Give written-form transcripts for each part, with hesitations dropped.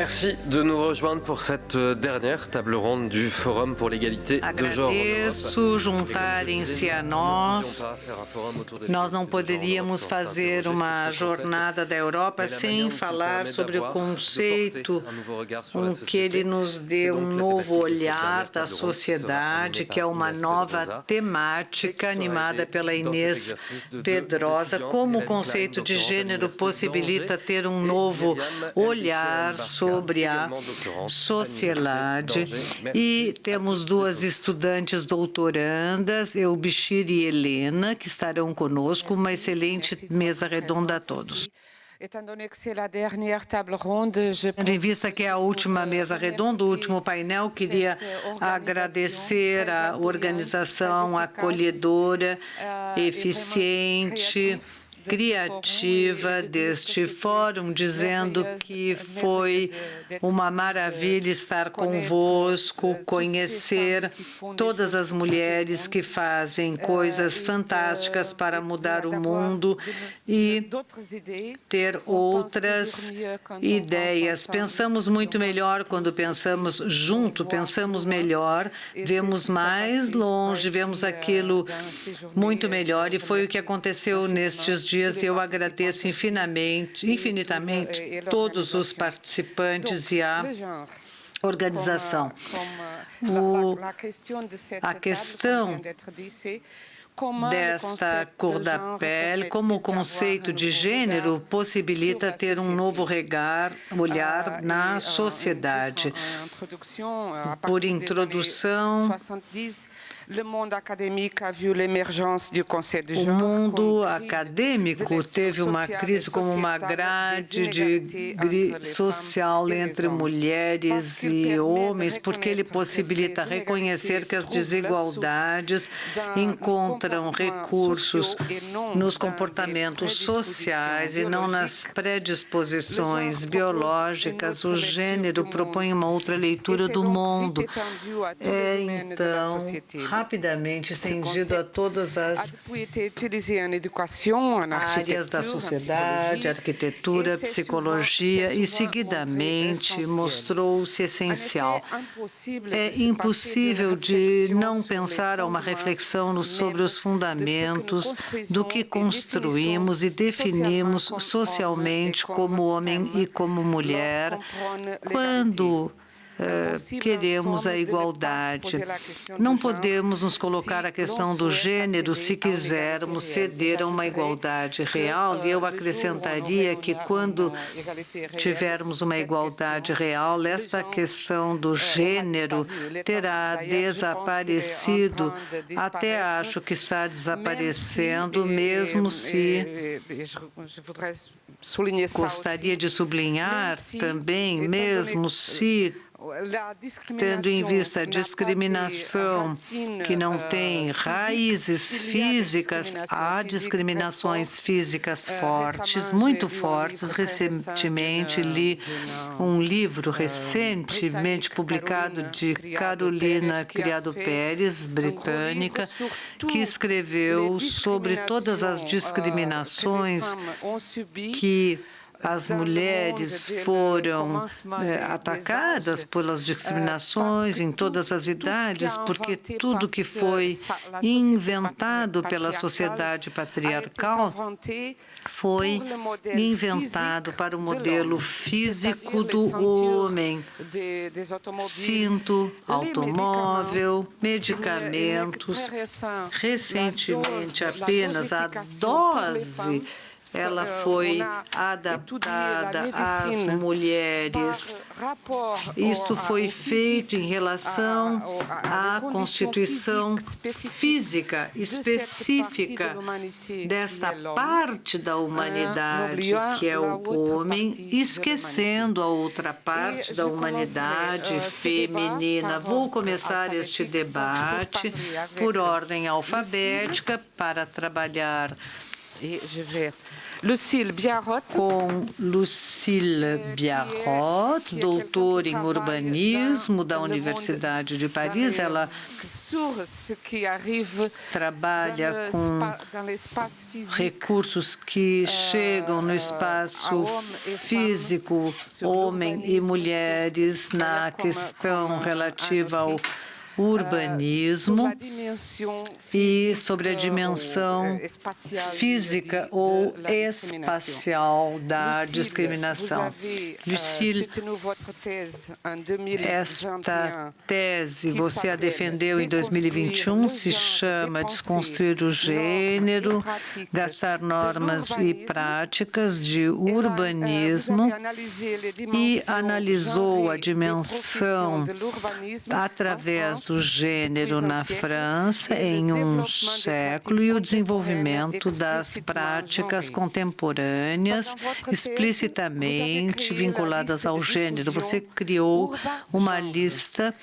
Merci de nous rejoindre pour cette dernière table ronde du Forum pour l'égalité de genre. Agradeço juntarem-se a nós. Nós não poderíamos fazer uma jornada da Europa sem falar sobre o conceito que ele nos dê um novo olhar da sociedade, que é uma nova temática animada pela Inês Pedrosa, como o conceito de gênero possibilita ter um novo olhar sobre a sociedade. E temos duas estudantes doutorandas, Elbishir e Helena, que estarão conosco. Uma excelente mesa redonda a todos. Tendo em vista que é a última mesa redonda, o último painel, queria agradecer a organização acolhedora, eficiente, criativa deste fórum, dizendo que foi uma maravilha estar convosco, conhecer todas as mulheres que fazem coisas fantásticas para mudar o mundo e ter outras ideias. Pensamos muito melhor quando pensamos junto, pensamos melhor, vemos mais longe, vemos aquilo muito melhor, e foi o que aconteceu nestes dias. Eu agradeço infinitamente todos os participantes e a organização. A questão desta cor da pele, como o conceito de gênero possibilita ter um novo olhar na sociedade. Por introdução, o mundo acadêmico teve uma crise como uma grade social entre mulheres e homens, porque ele possibilita reconhecer que as desigualdades encontram recursos nos comportamentos sociais e não nas predisposições biológicas. O gênero propõe uma outra leitura do mundo. Então, rapidamente estendido a todas as áreas da sociedade, arquitetura, psicologia, e seguidamente mostrou-se essencial. É impossível de não pensar uma reflexão sobre os fundamentos do que construímos e definimos socialmente como homem e como mulher, quando queremos a igualdade. Não podemos nos colocar a questão do gênero se quisermos ceder a uma igualdade real, e eu acrescentaria que quando tivermos uma igualdade real, esta questão do gênero terá desaparecido. Até acho que está desaparecendo, mesmo se gostaria de sublinhar também, mesmo se tendo em vista a discriminação que não tem raízes físicas, há discriminações físicas fortes, muito fortes. Recentemente li um livro recentemente publicado de Carolina Criado Pérez, britânica, que escreveu sobre todas as discriminações que as mulheres foram atacadas pelas discriminações em todas as idades, porque tudo que foi inventado pela sociedade patriarcal foi inventado para o modelo físico do homem. Cinto, automóvel, medicamentos. Recentemente, apenas a dose ela foi adaptada às mulheres. Isto foi feito em relação à constituição física específica desta parte da humanidade, que é o homem, esquecendo a outra parte da humanidade feminina. Vou começar este debate por ordem alfabética para trabalhar com Lucille Biarrot, doutora em urbanismo da Universidade de Paris. Ela trabalha com recursos que chegam no espaço físico, homens e mulheres, na questão relativa ao urbanismo e sobre a dimensão física ou espacial da discriminação. Lucille, esta tese você a defendeu em 2021, se chama Desconstruir o Gênero, Gastar Normas e Práticas de Urbanismo, e analisou a dimensão através do gênero na França em um século e o desenvolvimento das práticas contemporâneas explicitamente vinculadas ao gênero. Você criou uma lista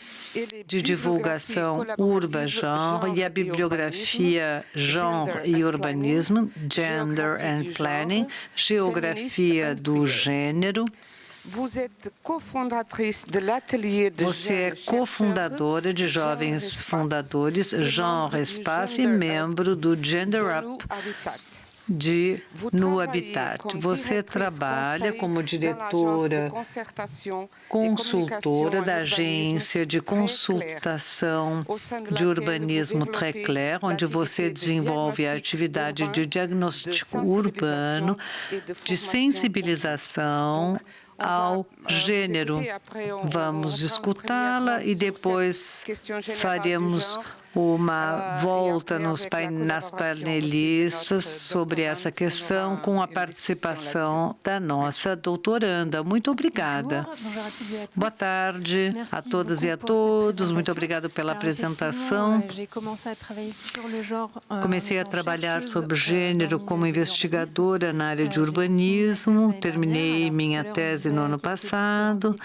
de divulgação Urba-Genre e a bibliografia Genre e Urbanismo, Gender and Planning, Geografia do Gênero. Você é cofundadora de Jovens Fundadores Genre Espaço e membro do Gender Up no Habitat. Você trabalha como diretora consultora da Agência de Consultação de Urbanismo Tréclair, onde você desenvolve a atividade de diagnóstico urbano, de sensibilização ao gênero. Vamos escutá-la e depois faremos uma volta nas panelistas sobre essa questão com a participação da nossa doutoranda. Muito obrigada. Boa tarde a todas e a todos. Muito obrigada pela apresentação. Comecei a trabalhar sobre gênero como investigadora na área de urbanismo. Terminei minha tese no ano passado.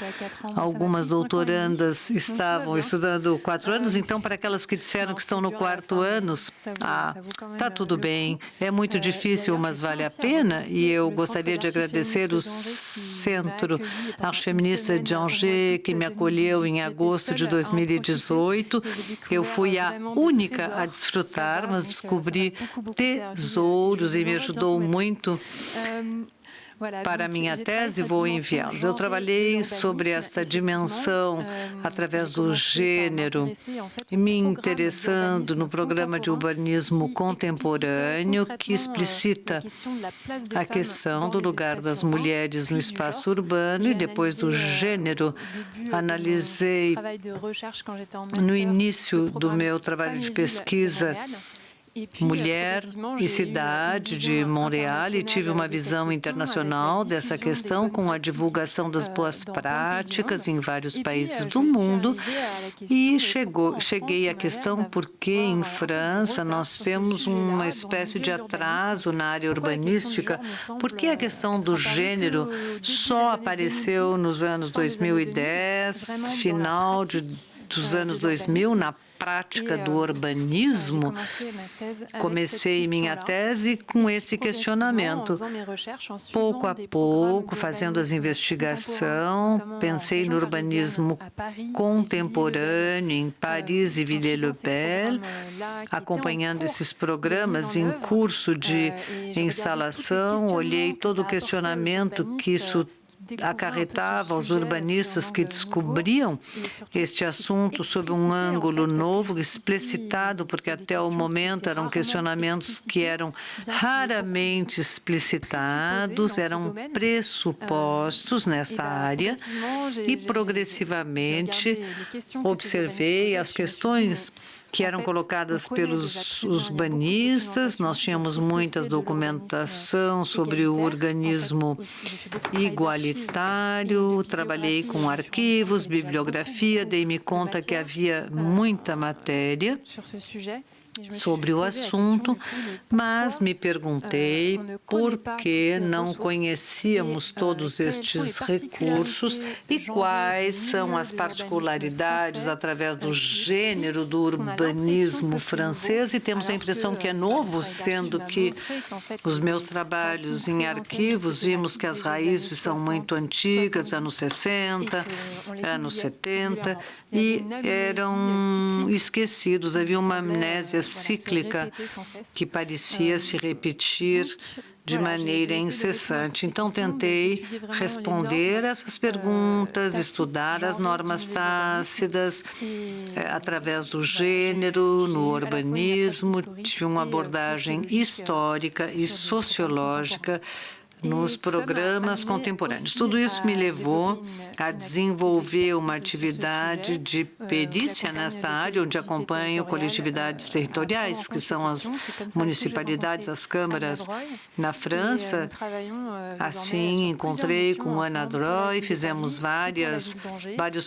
Algumas doutorandas estavam estudando 4 anos, então, para aquelas que disseram que estão no 4º ano, tá tudo bem, é muito difícil, mas vale a pena, e eu gostaria de agradecer o Centro Arte Feminista de Angers, que me acolheu em agosto de 2018. Eu fui a única a desfrutar, mas descobri tesouros e me ajudou muito para a minha tese, vou enviá-los. Eu trabalhei sobre esta dimensão através do gênero, me interessando no programa de urbanismo contemporâneo, que explicita a questão do lugar das mulheres no espaço urbano, e depois do gênero. Analisei, no início do meu trabalho de pesquisa, mulher e cidade de Montreal, e tive uma visão internacional dessa questão com a divulgação das boas práticas em vários países do mundo, e cheguei à questão por que em França nós temos uma espécie de atraso na área urbanística, porque a questão do gênero só apareceu nos anos 2010, final dos anos 2000, na prática do urbanismo. Comecei minha tese com esse questionamento. Pouco a pouco, fazendo as investigações, pensei no urbanismo contemporâneo em Paris e Villers-le-Bel, acompanhando esses programas em curso de instalação, olhei todo o questionamento que isso acarretava aos urbanistas que descobriam este assunto sob um ângulo novo, explicitado, porque até o momento eram questionamentos que eram raramente explicitados, eram pressupostos nesta área, e progressivamente observei as questões que eram colocadas pelos urbanistas. Nós tínhamos muitas documentação sobre o organismo igualitário, trabalhei com arquivos, bibliografia, dei-me conta que havia muita matéria sobre o assunto, mas me perguntei por que não conhecíamos todos estes recursos e quais são as particularidades através do gênero do urbanismo francês, e temos a impressão que é novo, sendo que os meus trabalhos em arquivos vimos que as raízes são muito antigas, anos 60, anos 70, e eram esquecidos. Havia uma amnésia cíclica que parecia se repetir de maneira incessante. Então, tentei responder essas perguntas, estudar as normas tácitas através do gênero, no urbanismo, tive uma abordagem histórica e sociológica nos programas contemporâneos. Tudo isso me levou a desenvolver uma atividade de perícia nessa área, onde acompanho coletividades territoriais, que são as municipalidades, as câmaras na França. Assim, encontrei com Ana Droy, fizemos vários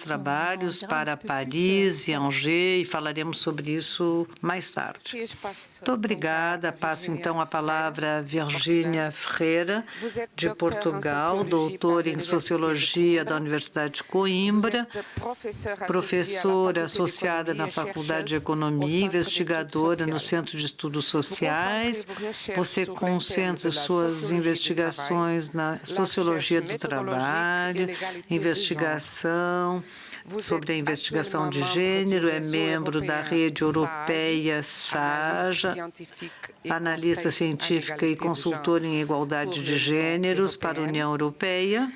trabalhos para Paris e Angers, e falaremos sobre isso mais tarde. Muito obrigada. Passo, então, a palavra a Virgínia Ferreira, de Portugal, doutora em Sociologia da Universidade de Coimbra, professora associada na Faculdade de Economia, investigadora no Centro de Estudos Sociais. Você concentra suas investigações na sociologia do trabalho, investigação sobre a investigação de gênero, é membro da rede europeia SAGE, analista científica e consultora em igualdade de gêneros para a União Europeia,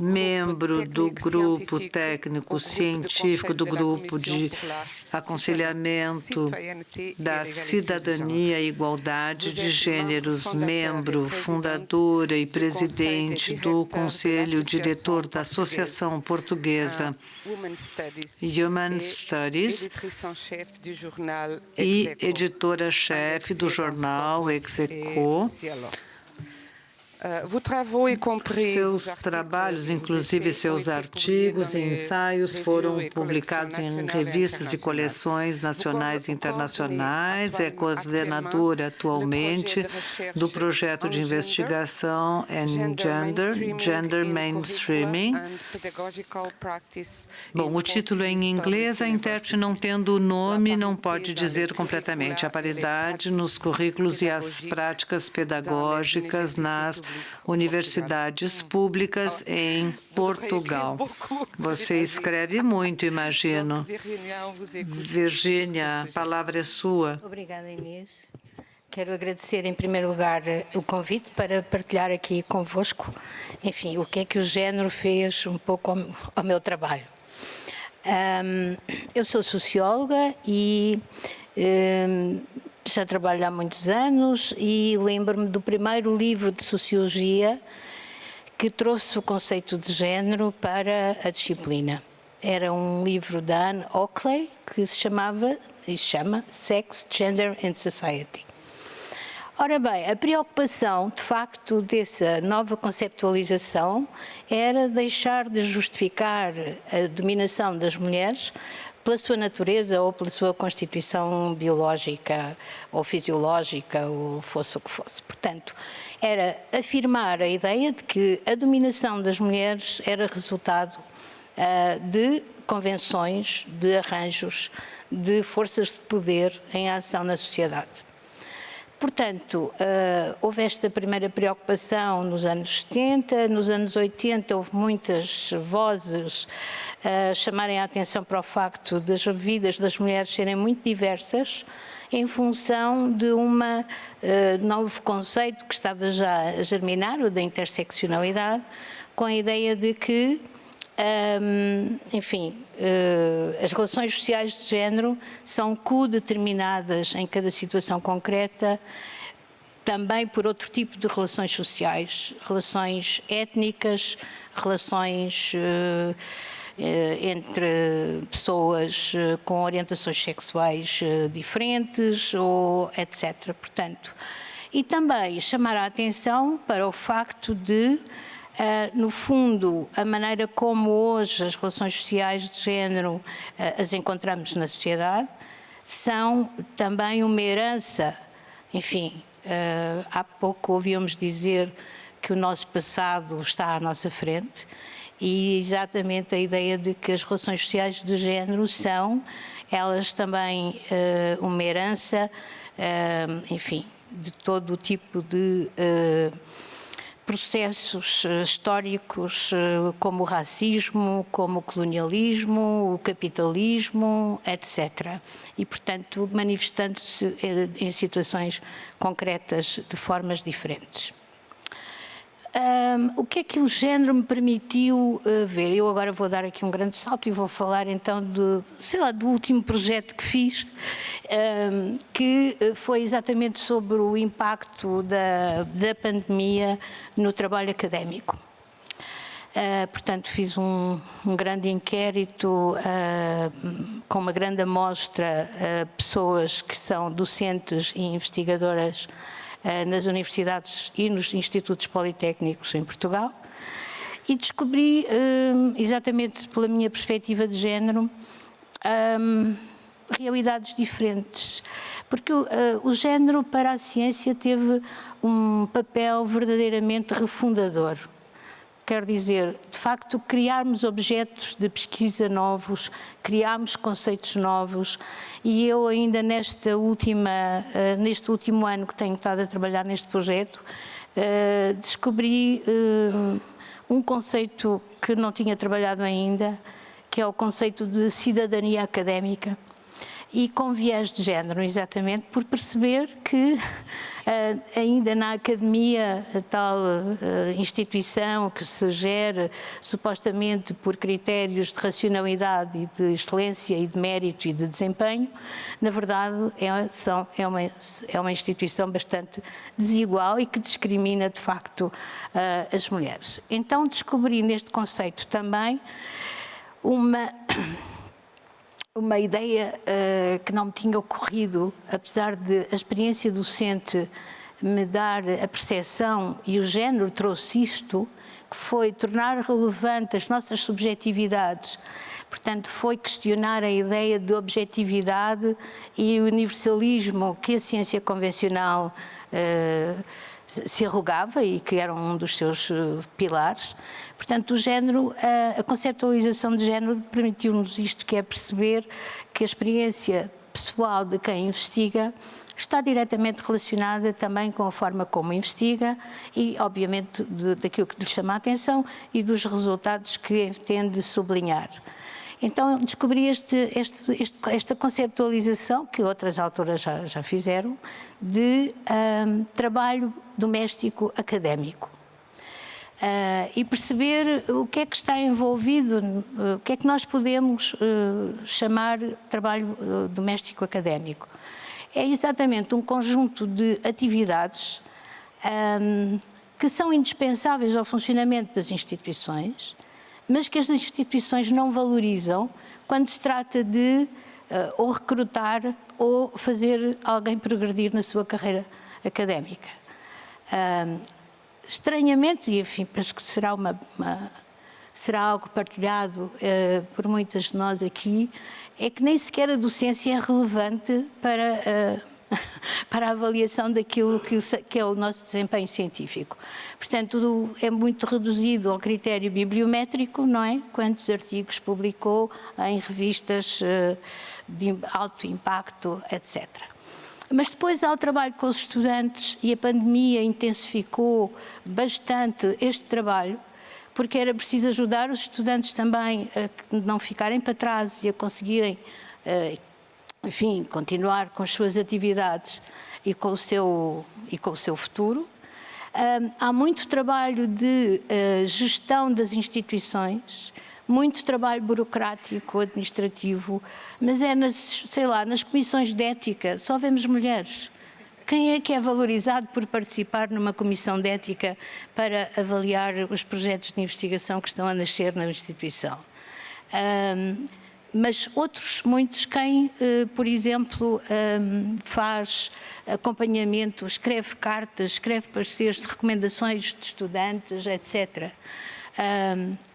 membro do grupo técnico científico do grupo de aconselhamento da cidadania e igualdade de gêneros, membro, fundadora e presidente do Conselho Diretor da Associação Portuguesa Human Studies e editora-chefe do jornal Execo. Seus trabalhos, inclusive seus artigos e ensaios, foram publicados em revistas e coleções nacionais e internacionais. É coordenadora atualmente do projeto de investigação em Gender Mainstreaming. Bom, o título é em inglês, a intérprete, não tendo o nome, não pode dizer completamente. A paridade nos currículos e as práticas pedagógicas nas universidades públicas em Portugal. Você escreve muito, imagino. Virgínia, a palavra é sua. Obrigada, Inês. Quero agradecer, em primeiro lugar, o convite para partilhar aqui convosco, enfim, o que é que o género fez um pouco ao meu trabalho. Eu sou socióloga e já trabalho há muitos anos e lembro-me do primeiro livro de sociologia que trouxe o conceito de género para a disciplina. Era um livro da Anne Oakley que se chama Sex, Gender and Society. Ora bem, a preocupação, de facto, dessa nova conceptualização era deixar de justificar a dominação das mulheres pela sua natureza ou pela sua constituição biológica ou fisiológica, ou fosse o que fosse. Portanto, era afirmar a ideia de que a dominação das mulheres era resultado de convenções, de arranjos, de forças de poder em ação na sociedade. Portanto, houve esta primeira preocupação nos anos 70, nos anos 80 houve muitas vozes a chamarem a atenção para o facto das vidas das mulheres serem muito diversas em função de um novo conceito que estava já a germinar, o da interseccionalidade, com a ideia de que as relações sociais de género são codeterminadas em cada situação concreta também por outro tipo de relações sociais, relações étnicas, relações entre pessoas com orientações sexuais diferentes, ou etc. Portanto, e também chamar a atenção para o facto de no fundo, a maneira como hoje as relações sociais de género as encontramos na sociedade são também uma herança. Enfim, há pouco ouvíamos dizer que o nosso passado está à nossa frente, e exatamente a ideia de que as relações sociais de género são, elas também, uma herança, enfim, de todo o tipo de processos históricos, como o racismo, como o colonialismo, o capitalismo, etc. E, portanto, manifestando-se em situações concretas de formas diferentes. O que é que o género me permitiu ver? Eu agora vou dar aqui um grande salto e vou falar então do último projeto que fiz, que foi exatamente sobre o impacto da pandemia no trabalho académico. Portanto, fiz um grande inquérito com uma grande amostra, pessoas que são docentes e investigadoras nas universidades e nos institutos politécnicos em Portugal, e descobri, exatamente pela minha perspectiva de género, realidades diferentes, porque o género para a ciência teve um papel verdadeiramente refundador. Quer dizer, de facto, criarmos objetos de pesquisa novos, criarmos conceitos novos, e eu ainda neste último ano que tenho estado a trabalhar neste projeto, descobri um conceito que não tinha trabalhado ainda, que é o conceito de cidadania académica, e com viés de género, exatamente por perceber que ainda na academia, a tal instituição que se gera supostamente por critérios de racionalidade e de excelência e de mérito e de desempenho, na verdade é uma instituição bastante desigual e que discrimina de facto as mulheres. Então descobri neste conceito também uma ideia que não me tinha ocorrido, apesar de a experiência docente me dar a percepção, e o género trouxe isto, que foi tornar relevante as nossas subjetividades. Portanto, foi questionar a ideia de objetividade e universalismo que a ciência convencional se arrogava e que era um dos seus pilares. Portanto, o género, a conceptualização de género permitiu-nos isto, que é perceber que a experiência pessoal de quem investiga está diretamente relacionada também com a forma como investiga e, obviamente, daquilo que lhe chama a atenção e dos resultados que tende a sublinhar. Então, descobri esta conceptualização, que outras autoras já fizeram, de trabalho doméstico académico. E perceber o que é que está envolvido, o que é que nós podemos chamar de trabalho doméstico académico. É exatamente um conjunto de atividades que são indispensáveis ao funcionamento das instituições, mas que as instituições não valorizam quando se trata de ou recrutar ou fazer alguém progredir na sua carreira académica. Estranhamente, e enfim, penso que será algo partilhado por muitas de nós aqui, é que nem sequer a docência é relevante para a avaliação daquilo que é o nosso desempenho científico. Portanto, é muito reduzido ao critério bibliométrico, não é? Quantos artigos publicou em revistas de alto impacto, etc. Mas depois há o trabalho com os estudantes, e a pandemia intensificou bastante este trabalho, porque era preciso ajudar os estudantes também a não ficarem para trás e a conseguirem, enfim, continuar com as suas atividades e com o seu futuro. Há muito trabalho de gestão das instituições, muito trabalho burocrático, administrativo, mas nas comissões de ética só vemos mulheres. Quem é que é valorizado por participar numa comissão de ética para avaliar os projetos de investigação que estão a nascer na instituição? Mas muitos, quem, por exemplo, faz acompanhamento, escreve cartas, escreve pareceres de recomendações de estudantes, etc.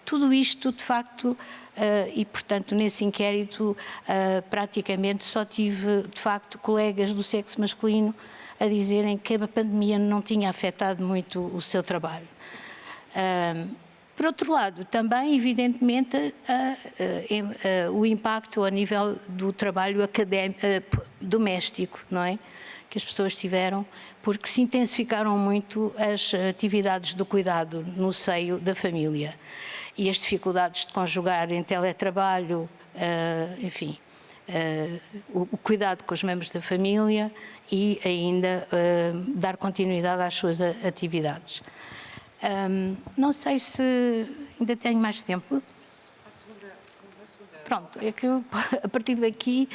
Tudo isto, de facto, e, portanto, nesse inquérito, praticamente só tive, de facto, colegas do sexo masculino a dizerem que a pandemia não tinha afetado muito o seu trabalho. Por outro lado, também, evidentemente, o impacto a nível do trabalho doméstico, não é? Que as pessoas tiveram, porque se intensificaram muito as atividades do cuidado no seio da família. E as dificuldades de conjugar em teletrabalho, enfim, o cuidado com os membros da família e ainda dar continuidade às suas atividades. Não sei se ainda tenho mais tempo. Pronto, é que a partir daqui,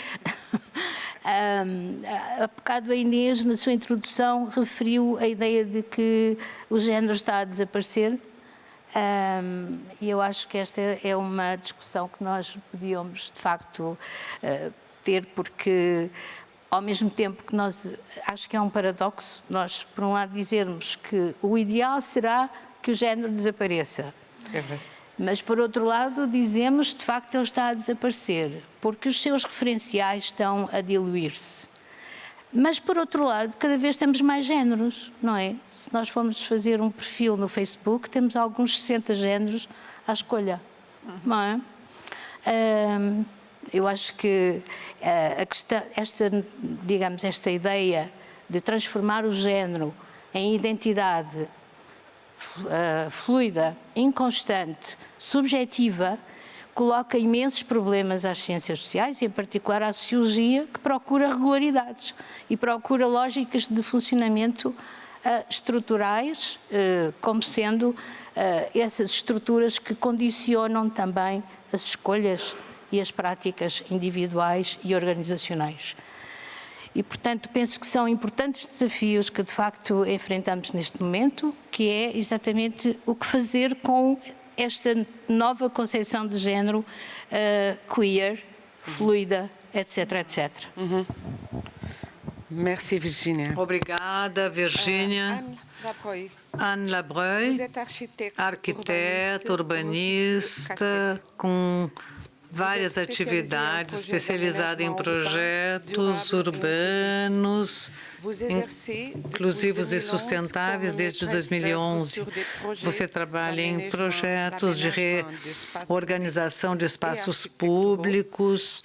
há bocado a Inês, na sua introdução, referiu a ideia de que o género está a desaparecer. E eu acho que esta é uma discussão que nós podíamos, de facto, ter, porque ao mesmo tempo que acho que é um paradoxo, nós, por um lado, dizermos que o ideal será que o género desapareça. Sempre. Mas, por outro lado, dizemos, de facto, ele está a desaparecer, porque os seus referenciais estão a diluir-se. Mas, por outro lado, cada vez temos mais géneros, não é? Se nós formos fazer um perfil no Facebook, temos alguns 60 géneros à escolha, não é? Eu acho que esta ideia de transformar o género em identidade fluida, inconstante, subjetiva, coloca imensos problemas às ciências sociais e, em particular, à sociologia, que procura regularidades e procura lógicas de funcionamento estruturais, como sendo essas estruturas que condicionam também as escolhas e as práticas individuais e organizacionais. E, portanto, penso que são importantes desafios que, de facto, enfrentamos neste momento, que é exatamente o que fazer com esta nova concepção de género queer, fluida, etc, etc. Merci, Virginia. Obrigada, Virginia. Anne Labreuil, arquiteta, urbanista, com várias atividades, especializada em projetos urbanos, inclusivos e sustentáveis desde 2011. Você trabalha em projetos de reorganização de espaços públicos,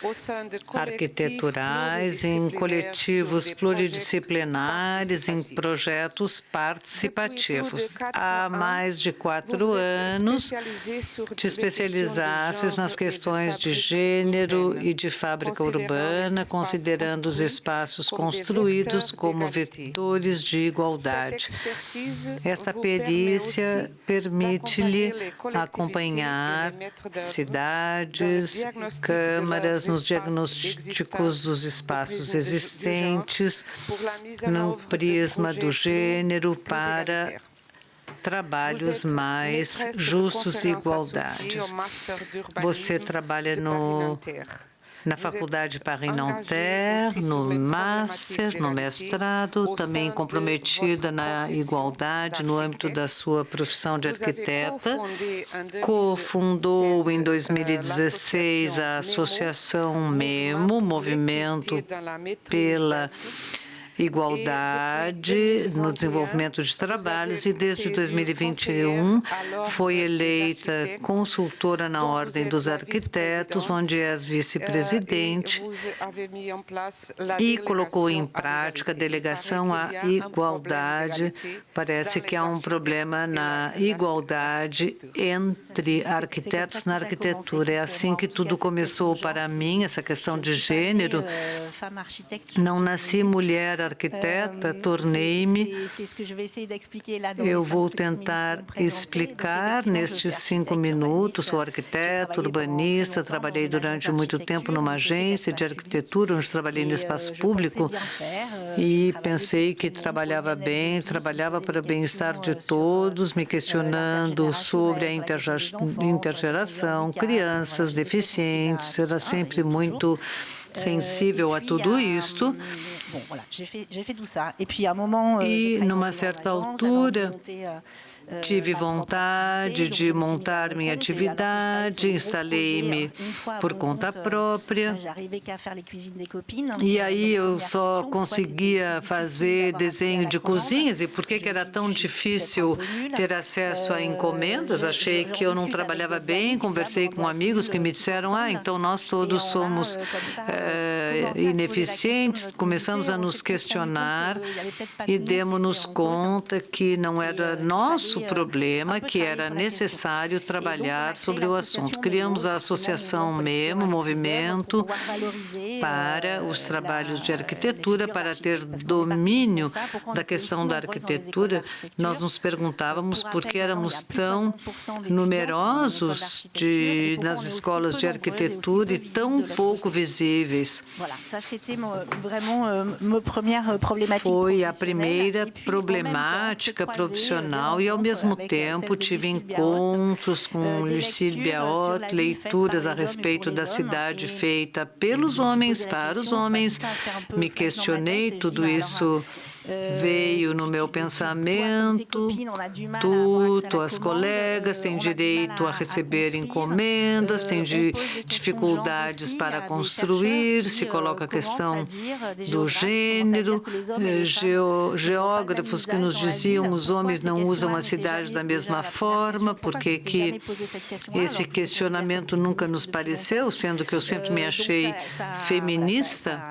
arquiteturais, em coletivos pluridisciplinares, em projetos participativos. Há mais de 4 anos, te especializasses nas questões de gênero e de fábrica urbana, considerando os espaços construídos como vetores de igualdade. Esta perícia permite-lhe acompanhar cidades, câmaras nos diagnósticos dos espaços existentes, no prisma do gênero, para trabalhos mais justos e igualdades. Você trabalha na Faculdade Paris-Nanterre, no Master, no mestrado, também comprometida na igualdade no âmbito da sua profissão de arquiteta. Cofundou em 2016 a Associação MEMO, Movimento pela Igualdade no Desenvolvimento de Trabalhos, e desde 2021 foi eleita consultora na Ordem dos Arquitetos, onde é vice-presidente, e colocou em prática a delegação à igualdade. Parece que há um problema na igualdade entre arquitetos na arquitetura. É assim que tudo começou para mim, essa questão de gênero. Não nasci mulher arquiteta, tornei-me. Eu vou tentar explicar nestes 5 minutos. Sou arquiteta, urbanista, trabalhei durante muito tempo numa agência de arquitetura, onde trabalhei no espaço público, e pensei que trabalhava bem, trabalhava para o bem-estar de todos, me questionando sobre a intergeração, crianças, deficientes, era sempre muito sensível a tudo isto. E, numa certa altura, tive vontade de montar minha atividade, instalei-me por conta própria. E aí eu só conseguia fazer desenho de cozinhas. E por que era tão difícil ter acesso a encomendas? Achei que eu não trabalhava bem, conversei com amigos que me disseram, então nós todos somos ineficientes. Começamos a nos questionar e demos-nos conta que não era nosso problema, que era necessário trabalhar sobre o assunto. Criamos a associação mesmo, movimento para os trabalhos de arquitetura, para ter domínio da questão da arquitetura. Nós nos perguntávamos por que éramos tão numerosos nas escolas de arquitetura e tão pouco visíveis. Foi a primeira problemática profissional e, ao mesmo tempo, tive encontros com Lucille Biaot, leituras a respeito da cidade feita pelos homens, para os homens. Me questionei, tudo isso veio no meu pensamento. Tuas colegas têm direito a receber encomendas, têm dificuldades para construir, se coloca a questão do gênero, geógrafos que nos diziam os homens não usam a cidade da mesma forma, porque que esse questionamento nunca nos pareceu, sendo que eu sempre me achei feminista.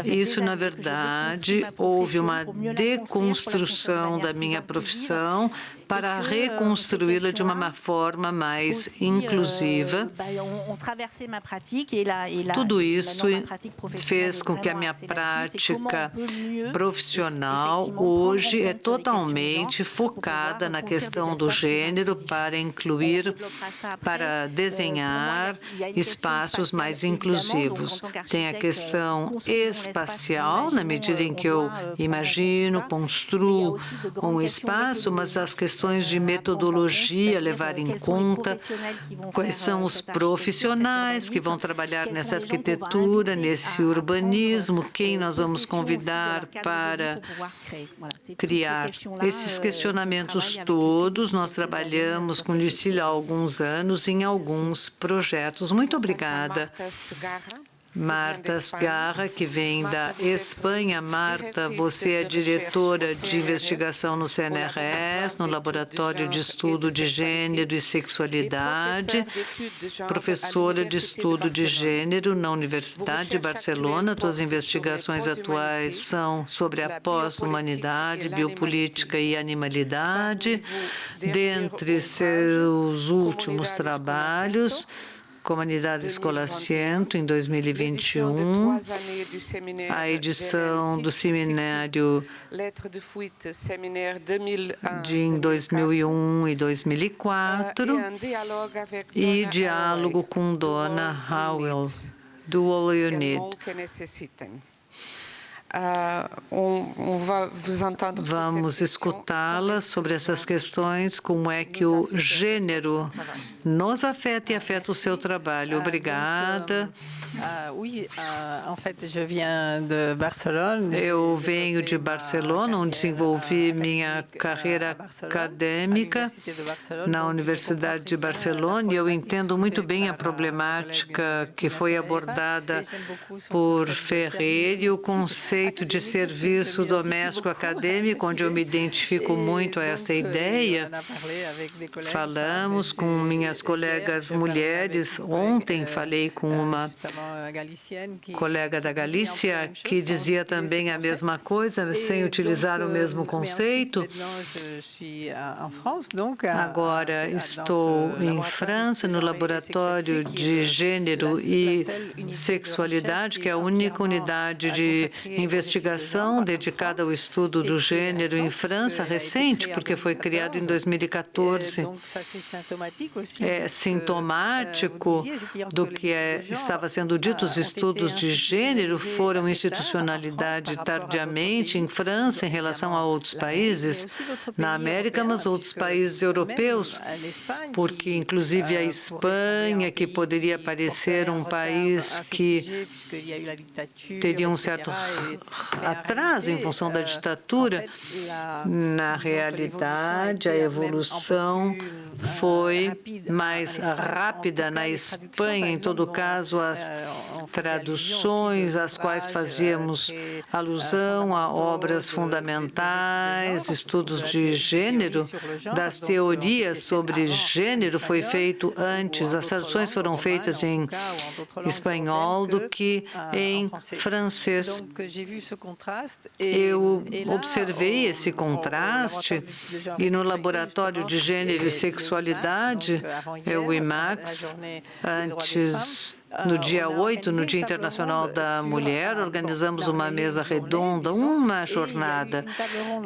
Isso, na verdade, houve uma deconstrução da minha profissão para reconstruí-la de uma forma mais inclusiva. Tudo isso fez com que a minha prática profissional hoje é totalmente focada na questão do gênero para incluir, para desenhar espaços mais inclusivos. Tem a questão espacial, na medida em que eu imagino, construo um espaço, mas as questões de metodologia levar em conta, quais são os profissionais que vão trabalhar nessa arquitetura, nesse urbanismo, quem nós vamos convidar para criar. Esses questionamentos todos nós trabalhamos com Lucille há alguns anos em alguns projetos. Muito obrigada. Marta Sgarra, que vem da Espanha. Marta, você é diretora de investigação no CNRS, no Laboratório de Estudo de Gênero e Sexualidade, professora de Estudo de Gênero na Universidade de Barcelona. Suas investigações atuais são sobre a pós-humanidade, biopolítica e animalidade. Dentre seus últimos trabalhos, Comunidade Escolacento, em 2021, a edição do seminário em 2001 e 2004, e diálogo com Donna Howell, do All You Need. Vamos escutá-la sobre essas questões, como é que o gênero nos afeta e afeta o seu trabalho. Obrigada. Eu venho de Barcelona, onde desenvolvi minha carreira acadêmica na Universidade de Barcelona, e eu entendo muito bem a problemática que foi abordada por Ferreira e o conceito de serviço doméstico acadêmico, onde eu me identifico muito a essa ideia. Falamos com minhas colegas mulheres. Ontem falei com uma colega da Galícia que dizia também a mesma coisa, sem utilizar o mesmo conceito. Agora estou em França, no Laboratório de Gênero e Sexualidade, que é a única unidade de investigação dedicada ao estudo do gênero em França, recente, porque foi criado em 2014. É sintomático do que estava sendo dito. Os estudos de gênero foram institucionalidade tardiamente em França em relação a outros países na América, mas outros países europeus, porque inclusive a Espanha, que poderia parecer um país que teria um certo atrás em função da ditadura. Na realidade, a evolução foi mais rápida na Espanha. Em todo caso, as traduções às quais fazíamos alusão a obras fundamentais, estudos de gênero, das teorias sobre gênero foi feito antes. As traduções foram feitas em espanhol do que em francês. Eu observei esse contraste e no Laboratório de Gênero e Sexualidade, o IMAX, antes, no dia 8, no Dia Internacional da Mulher, organizamos uma mesa redonda, uma jornada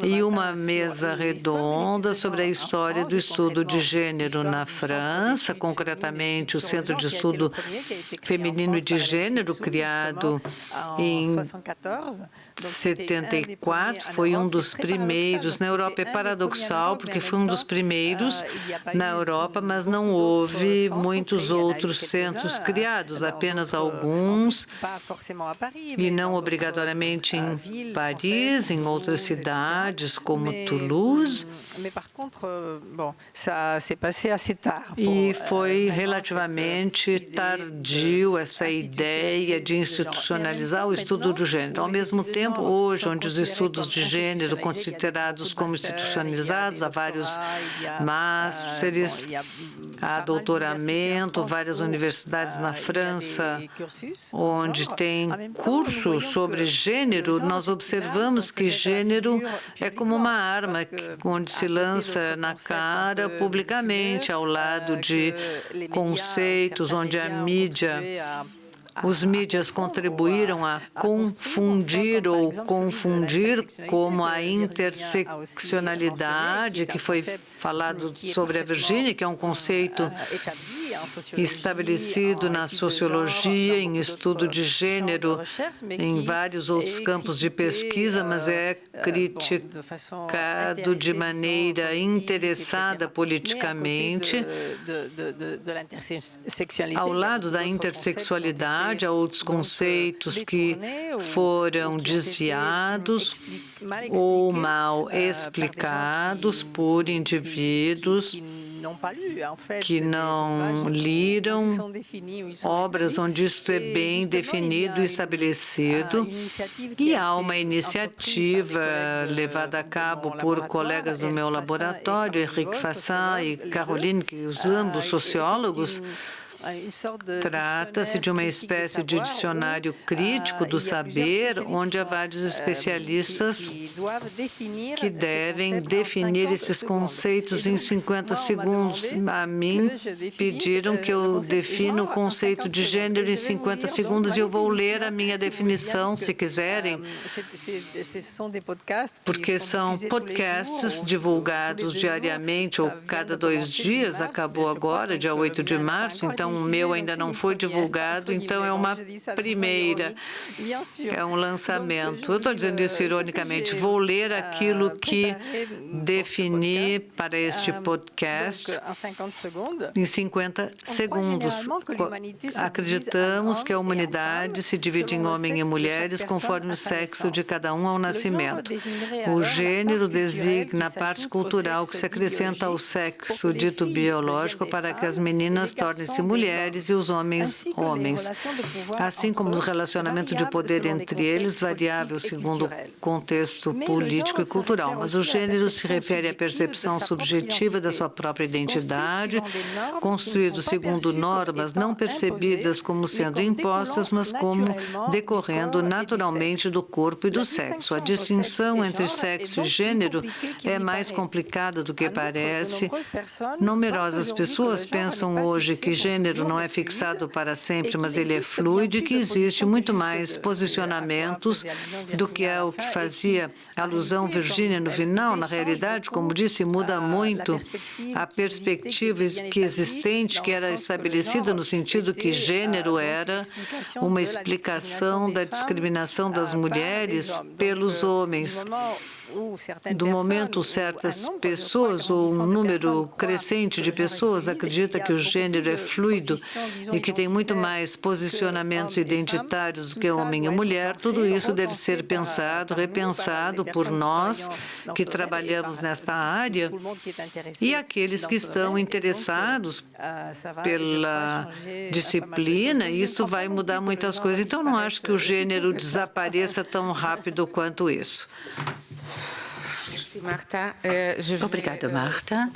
e uma mesa redonda sobre a história do estudo de gênero na França, concretamente o Centro de Estudo Feminino e de Gênero, criado em 74, foi um dos primeiros. Na Europa é paradoxal, porque foi um dos primeiros na Europa, mas não houve muitos outros centros criados, apenas alguns, e não obrigatoriamente em Paris, em outras cidades, como Toulouse. E foi relativamente tardio essa ideia de institucionalizar o estudo do gênero. Ao mesmo tempo, hoje, onde os estudos de gênero considerados como institucionalizados, há vários másteres, há doutoramento, várias universidades na França, onde tem curso sobre gênero, nós observamos que gênero é como uma arma onde se lança na cara publicamente, ao lado de conceitos onde a mídia, os mídias contribuíram a confundir ou confundir, como a interseccionalidade, que foi falado sobre a Virgínia, que é um conceito estabelecido na sociologia, em estudo de gênero, em vários outros campos de pesquisa, mas é criticado de maneira interessada politicamente. Ao lado da intersexualidade, há outros conceitos que foram desviados ou mal explicados por indivíduos que não leram obras onde isto é bem definido e estabelecido. E há uma iniciativa levada a cabo por colegas do meu laboratório, Henrique Fassin e Caroline, que os ambos sociólogos. Trata-se de uma espécie de dicionário crítico do saber, onde há vários especialistas que devem definir esses conceitos em 50 segundos. A mim pediram que eu defina o conceito de gênero em 50 segundos e eu vou ler a minha definição, se quiserem, porque são podcasts divulgados diariamente ou cada 2 dias, acabou agora, dia 8 de março, então o meu ainda não foi divulgado, então é uma primeira, é um lançamento. Eu estou dizendo isso ironicamente, vou ler aquilo que defini para este podcast em 50 segundos. Acreditamos que a humanidade se divide em homens e mulheres conforme o sexo de cada um ao nascimento. O gênero designa a parte cultural que se acrescenta ao sexo dito biológico para que as meninas tornem-se mulheres e os homens, homens. Assim como o relacionamento de poder entre eles, variável segundo o contexto político e cultural. Mas o gênero se refere à percepção subjetiva da sua própria identidade, construído segundo normas não percebidas como sendo impostas, mas como decorrendo naturalmente do corpo e do sexo. A distinção entre sexo e gênero é mais complicada do que parece. Numerosas pessoas pensam hoje que gênero não é fixado para sempre, mas ele é fluido e que existe muito mais posicionamentos do que é o que fazia alusão Virgínia no final. Na realidade, como disse, muda muito a perspectiva que existente, que era estabelecida no sentido que gênero era uma explicação da discriminação das mulheres pelos homens. do momento, certas pessoas, ou um número crescente de pessoas, acredita que o gênero é fluido e que tem muito mais posicionamentos identitários do que homem e mulher, tudo isso deve ser pensado, repensado por nós que trabalhamos nesta área e aqueles que estão interessados pela disciplina. Isso vai mudar muitas coisas. Então, não acho que o gênero desapareça tão rápido quanto isso. Obrigada, Marta.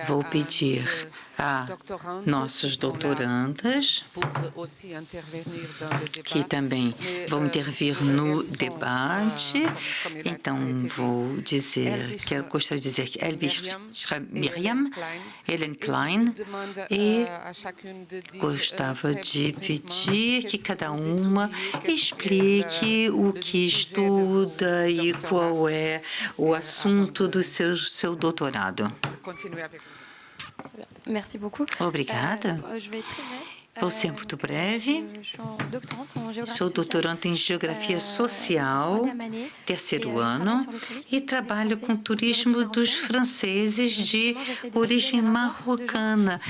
Vou pedir a nossos doutorandas que também vão intervir no debate. Então, vou dizer, gostaria de dizer que Miriam, Ellen Klein, e gostava de pedir que cada uma explique o que estuda e qual é o assunto do seu doutorado. Obrigada. Vou ser muito breve. Sou doutoranda em Geografia Social, terceiro ano, e trabalho com turismo dos franceses de origem marroquina.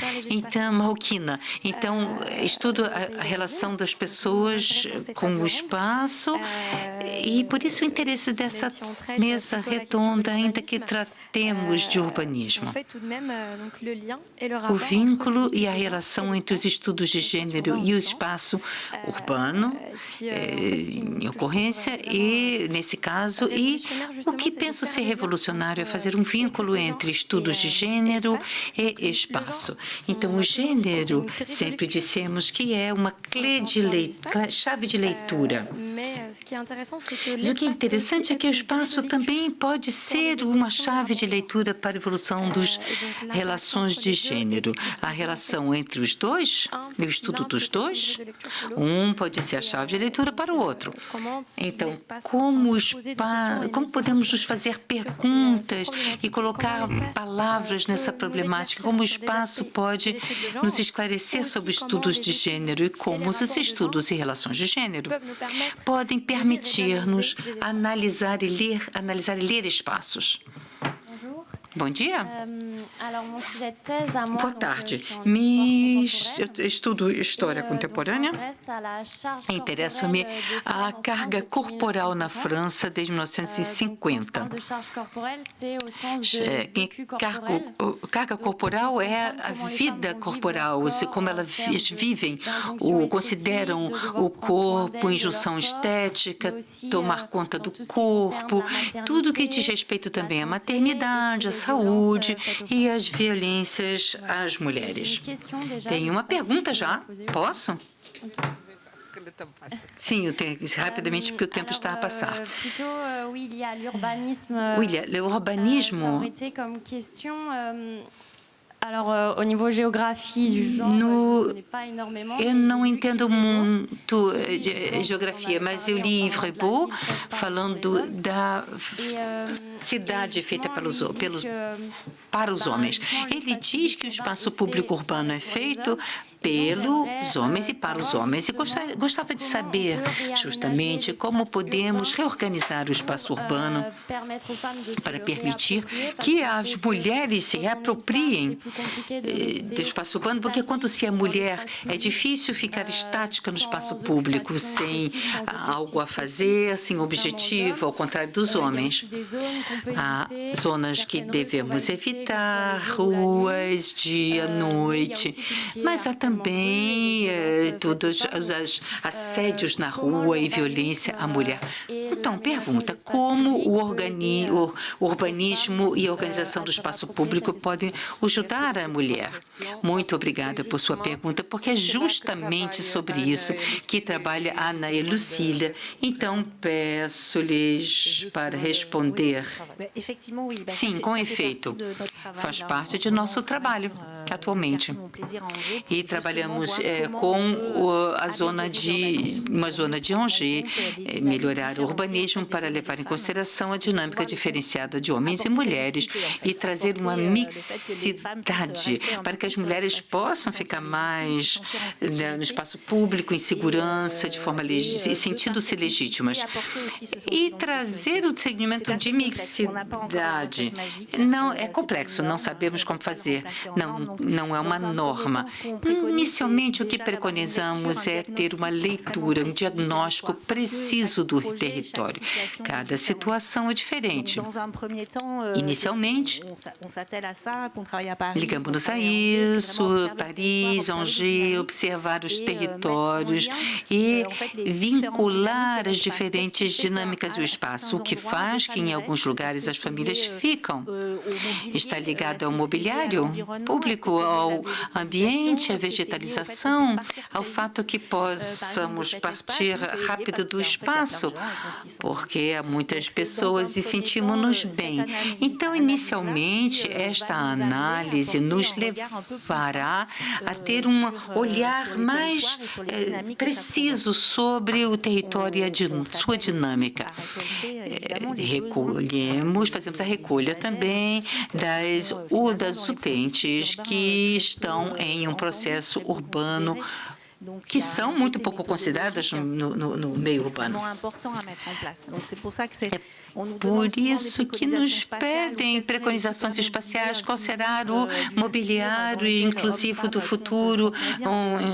Então, estudo a relação das pessoas com o espaço e, por isso, o interesse dessa mesa redonda, ainda que tratemos de urbanismo. O vínculo e a relação entre os estudos de gênero e o espaço urbano em ocorrência e, nesse caso, e o que penso ser revolucionário é fazer um vínculo entre estudos de gênero e espaço. Então, o gênero, sempre dissemos que é uma chave de leitura. Mas o que é interessante é que o espaço também pode ser uma chave de leitura para a evolução das relações de gênero. A relação entre os dois, o estudo dos dois, um pode ser a chave de leitura para o outro. Então, como podemos nos fazer perguntas e colocar palavras nessa problemática? Como o espaço pode nos esclarecer sobre estudos de gênero e como os estudos e relações de gênero podem permitir-nos analisar e ler espaços. Bom dia. Boa tarde. Eu estudo História Contemporânea. Interessa-me a carga corporal na França desde 1950. Carga corporal é a vida corporal, como elas vivem, consideram o corpo, injunção estética, tomar conta do corpo, tudo que diz respeito também à maternidade, à saúde e às violências às mulheres. Tem uma pergunta já? Posso? Sim, eu tenho que dizer rapidamente porque o tempo está a passar. O urbanismo eu não entendo muito de geografia, mas eu li Yves Ribot falando da cidade feita para os homens. Ele diz que o espaço público urbano é feito pelos homens e para os homens. E gostava de saber justamente como podemos reorganizar o espaço urbano para permitir que as mulheres se reapropriem do espaço urbano, porque quando se é mulher é difícil ficar estática no espaço público, sem algo a fazer, sem objetivo, ao contrário dos homens. Há zonas que devemos evitar, ruas, dia, noite, mas há também todos os assédios na rua e violência à mulher. Então, pergunta, como o urbanismo e a organização do espaço público podem ajudar a mulher? Muito obrigada por sua pergunta, porque é justamente sobre isso que trabalha a Ana e Lucília. Então, peço-lhes para responder. Sim, com efeito. Faz parte de nosso trabalho atualmente. E trabalhamos com uma zona de Angers, melhorar o urbanismo para levar em consideração a dinâmica diferenciada de homens e mulheres e trazer uma mixidade para que as mulheres possam ficar mais no espaço público, em segurança, de forma sentindo-se legítimas. E trazer o segmento de mixidade não é complexo, não sabemos como fazer, não é uma norma. Inicialmente, o que preconizamos é ter uma leitura, um diagnóstico preciso do território. Cada situação é diferente. Inicialmente, ligamos-nos a isso, Paris, Angers, observar os territórios e vincular as diferentes dinâmicas do espaço, o que faz que, em alguns lugares, as famílias ficam. Está ligado ao mobiliário público, ao ambiente, à vegetalização, ao fato que possamos partir rápido do espaço, porque há muitas pessoas e sentimos-nos bem. Então, inicialmente, esta análise nos levará a ter um olhar mais preciso sobre o território e sua dinâmica. Fazemos a recolha também das utentes que estão em um processo urbano que são muito pouco consideradas no meio urbano. Por isso que nos pedem preconizações espaciais, qual será o mobiliário inclusivo do futuro,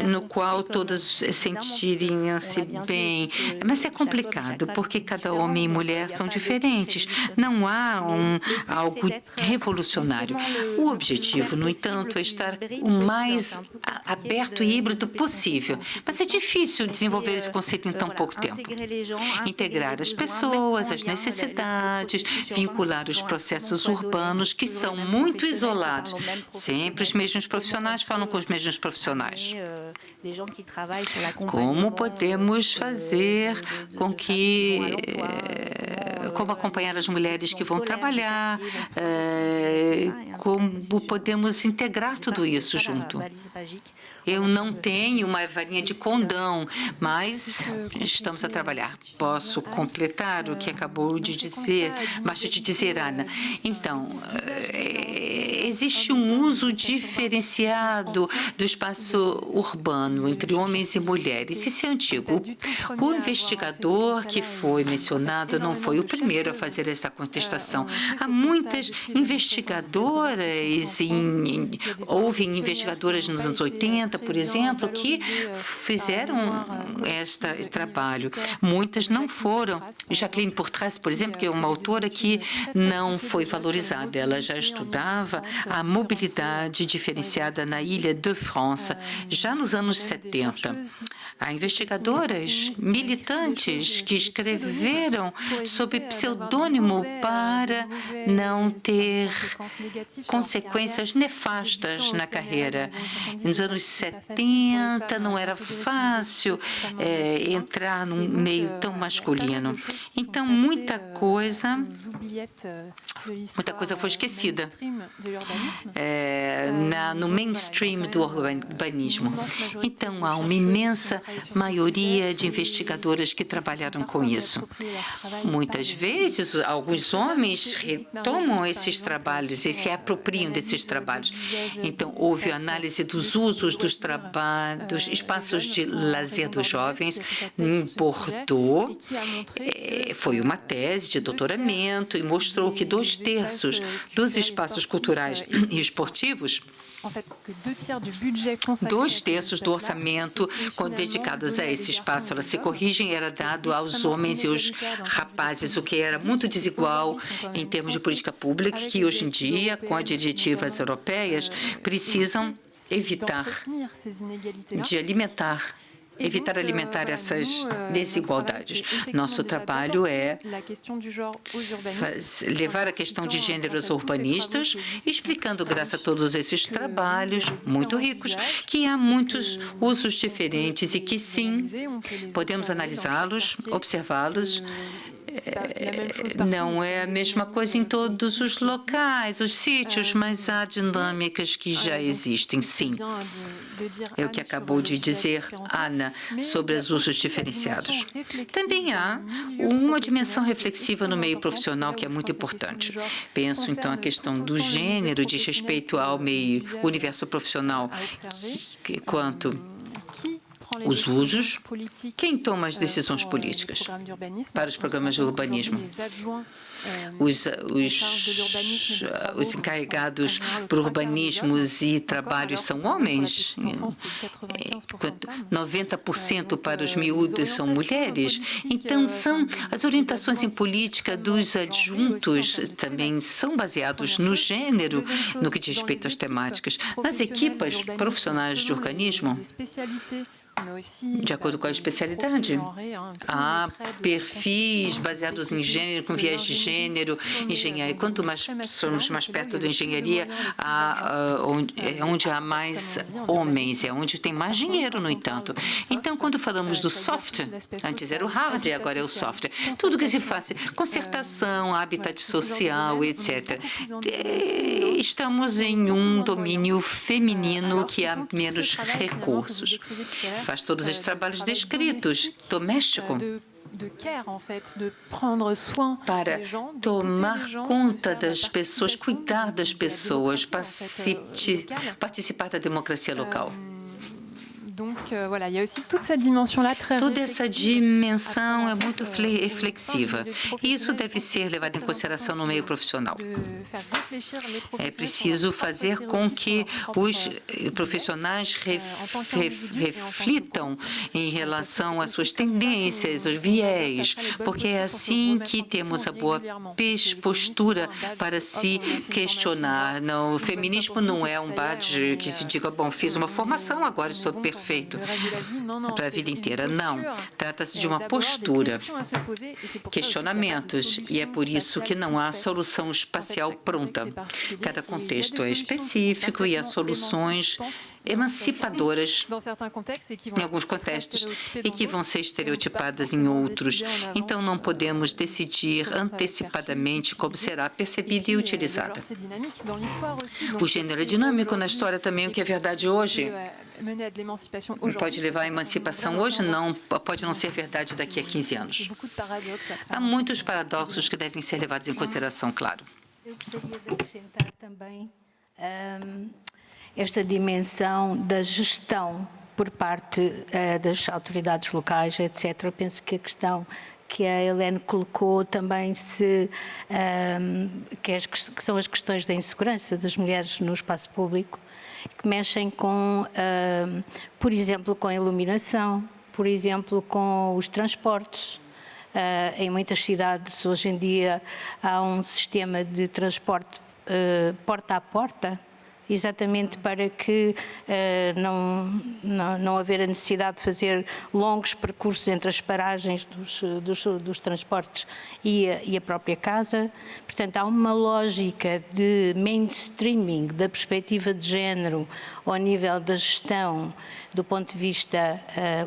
no qual todos sentirem-se bem. Mas é complicado, porque cada homem e mulher são diferentes. Não há algo revolucionário. O objetivo, no entanto, é estar o mais aberto e híbrido possível. Mas é difícil desenvolver esse conceito em tão pouco tempo. Integrar as pessoas, as necessidades, vincular os processos urbanos que são muito isolados. Sempre os mesmos profissionais falam com os mesmos profissionais. Como podemos fazer com que... Como acompanhar as mulheres que vão trabalhar, como podemos integrar tudo isso junto. Eu não tenho uma varinha de condão, mas estamos a trabalhar. Posso completar o que acabou de dizer, basta de dizer, Ana. Então, existe um uso diferenciado do espaço urbano entre homens e mulheres. Isso é antigo. O investigador que foi mencionado não foi o primeiro a fazer essa contestação. Há muitas investigadoras, houve investigadoras nos anos 80, por exemplo, que fizeram este trabalho. Muitas não foram. Jacqueline Portras, por exemplo, que é uma autora que não foi valorizada. Ela já estudava a mobilidade diferenciada na Ilha de França, já nos anos 70. Há investigadoras militantes que escreveram sob pseudônimo para não ter consequências nefastas na carreira. Nos anos 70 não era fácil entrar num meio tão masculino. Então, muita coisa foi esquecida no mainstream do urbanismo. Então, há uma imensa maioria de investigadoras que trabalharam com isso. Muitas vezes, alguns homens retomam esses trabalhos e se apropriam desses trabalhos. Então, houve análise dos usos dos espaços de lazer dos jovens em Bordeaux. Foi uma tese de doutoramento e mostrou que 2/3 dos espaços culturais e esportivos, 2/3 do orçamento dedicados a esse espaço, elas se corrigem, era dado aos homens e aos rapazes, o que era muito desigual em termos de política pública, que hoje em dia, com as diretivas europeias, precisam evitar alimentar essas desigualdades. Nosso trabalho é levar a questão de gêneros urbanistas, explicando, graças a todos esses trabalhos muito ricos, que há muitos usos diferentes e que, sim, podemos analisá-los, observá-los Não é a mesma coisa em todos os locais, os sítios, mas há dinâmicas que já existem, sim. É o que acabou de dizer Ana sobre os usos diferenciados. Também há uma dimensão reflexiva no meio profissional que é muito importante. Penso, então, a questão do gênero diz respeito ao meio, universo profissional, quanto os usos, quem toma as decisões políticas para os programas de urbanismo? Os encarregados por urbanismos e trabalhos são homens, 90% para os miúdos são mulheres. Então, as orientações em política dos adjuntos também são baseados no gênero, no que diz respeito às temáticas. Nas equipas profissionais de urbanismo, de acordo com a especialidade, há perfis baseados em gênero, com viés de gênero, engenharia. Quanto mais somos mais perto da engenharia, onde há mais homens, é onde tem mais dinheiro, no entanto. Então, quando falamos do soft, antes era o hard, agora é o soft. Tudo que se faz, concertação, habitat social, etc. Estamos em um domínio feminino que há menos recursos. Faz todos esses trabalhos descritos, doméstico, para tomar conta das pessoas, cuidar das pessoas, participar da democracia local. Toda essa dimensão é muito reflexiva. E isso deve ser levado em consideração no meio profissional. É preciso fazer com que os profissionais reflitam em relação às suas tendências, os viés, porque é assim que temos a boa postura para se questionar. Não, o feminismo não é um badge que se diga, bom, fiz uma formação, agora estou perfeito para a vida inteira. Não. Trata-se de uma postura, questionamentos, e é por isso que não há solução espacial pronta. Cada contexto é específico e há soluções emancipadoras em alguns contextos e que vão ser estereotipadas em outros. Então, não podemos decidir antecipadamente como será percebida e utilizada. O gênero é dinâmico na história também, o que é verdade hoje pode levar à emancipação hoje, não pode não ser verdade daqui a 15 anos. Há muitos paradoxos que devem ser levados em consideração, claro. Eu gostaria de acrescentar também esta dimensão da gestão por parte das autoridades locais, etc. Eu penso que a questão que a Helene colocou também que são as questões da insegurança das mulheres no espaço público, que mexem com, por exemplo, com a iluminação, por exemplo, com os transportes. Em muitas cidades, hoje em dia, há um sistema de transporte porta a porta, exatamente para que não haver a necessidade de fazer longos percursos entre as paragens dos transportes e a própria casa. Portanto, há uma lógica de mainstreaming da perspectiva de género ao nível da gestão do ponto de vista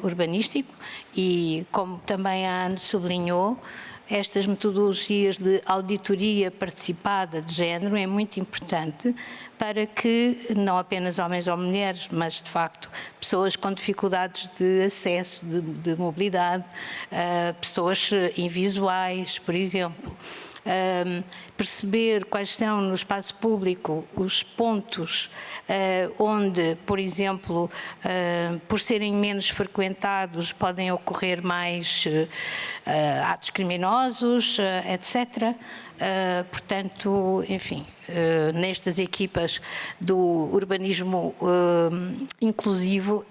urbanístico e, como também a Ana sublinhou, estas metodologias de auditoria participada de género é muito importante para que não apenas homens ou mulheres, mas de facto pessoas com dificuldades de acesso, de mobilidade, pessoas invisuais, por exemplo, perceber quais são no espaço público os pontos onde, por exemplo, por serem menos frequentados, podem ocorrer mais atos criminosos, etc. Portanto, enfim, nestas equipas do urbanismo inclusivo,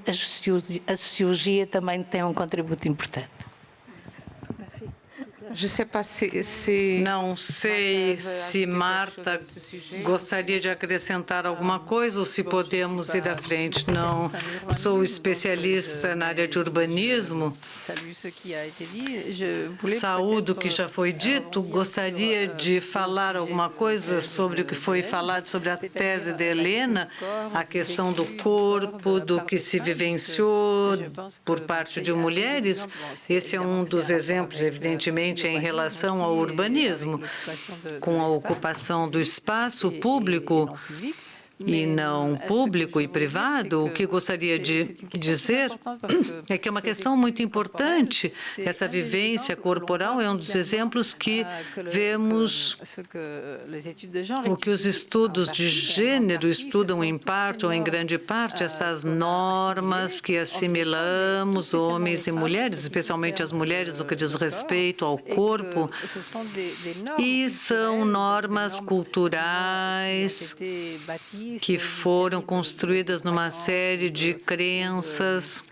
a sociologia também tem um contributo importante. Não sei se Marta gostaria de acrescentar alguma coisa ou se podemos ir à frente. Não sou especialista na área de urbanismo. Saúdo o que já foi dito. Gostaria de falar alguma coisa sobre o que foi falado sobre a tese de Helena, a questão do corpo, do que se vivenciou por parte de mulheres. Esse é um dos exemplos, evidentemente, especialmente em relação ao urbanismo, com a ocupação do espaço público e não público e privado. O que gostaria de dizer é que é uma questão muito importante. Essa vivência corporal é um dos exemplos que vemos o que os estudos de gênero estudam em parte ou em grande parte, essas normas que assimilamos homens e mulheres, especialmente as mulheres no que diz respeito ao corpo, e são normas culturais que foram construídas numa série de crenças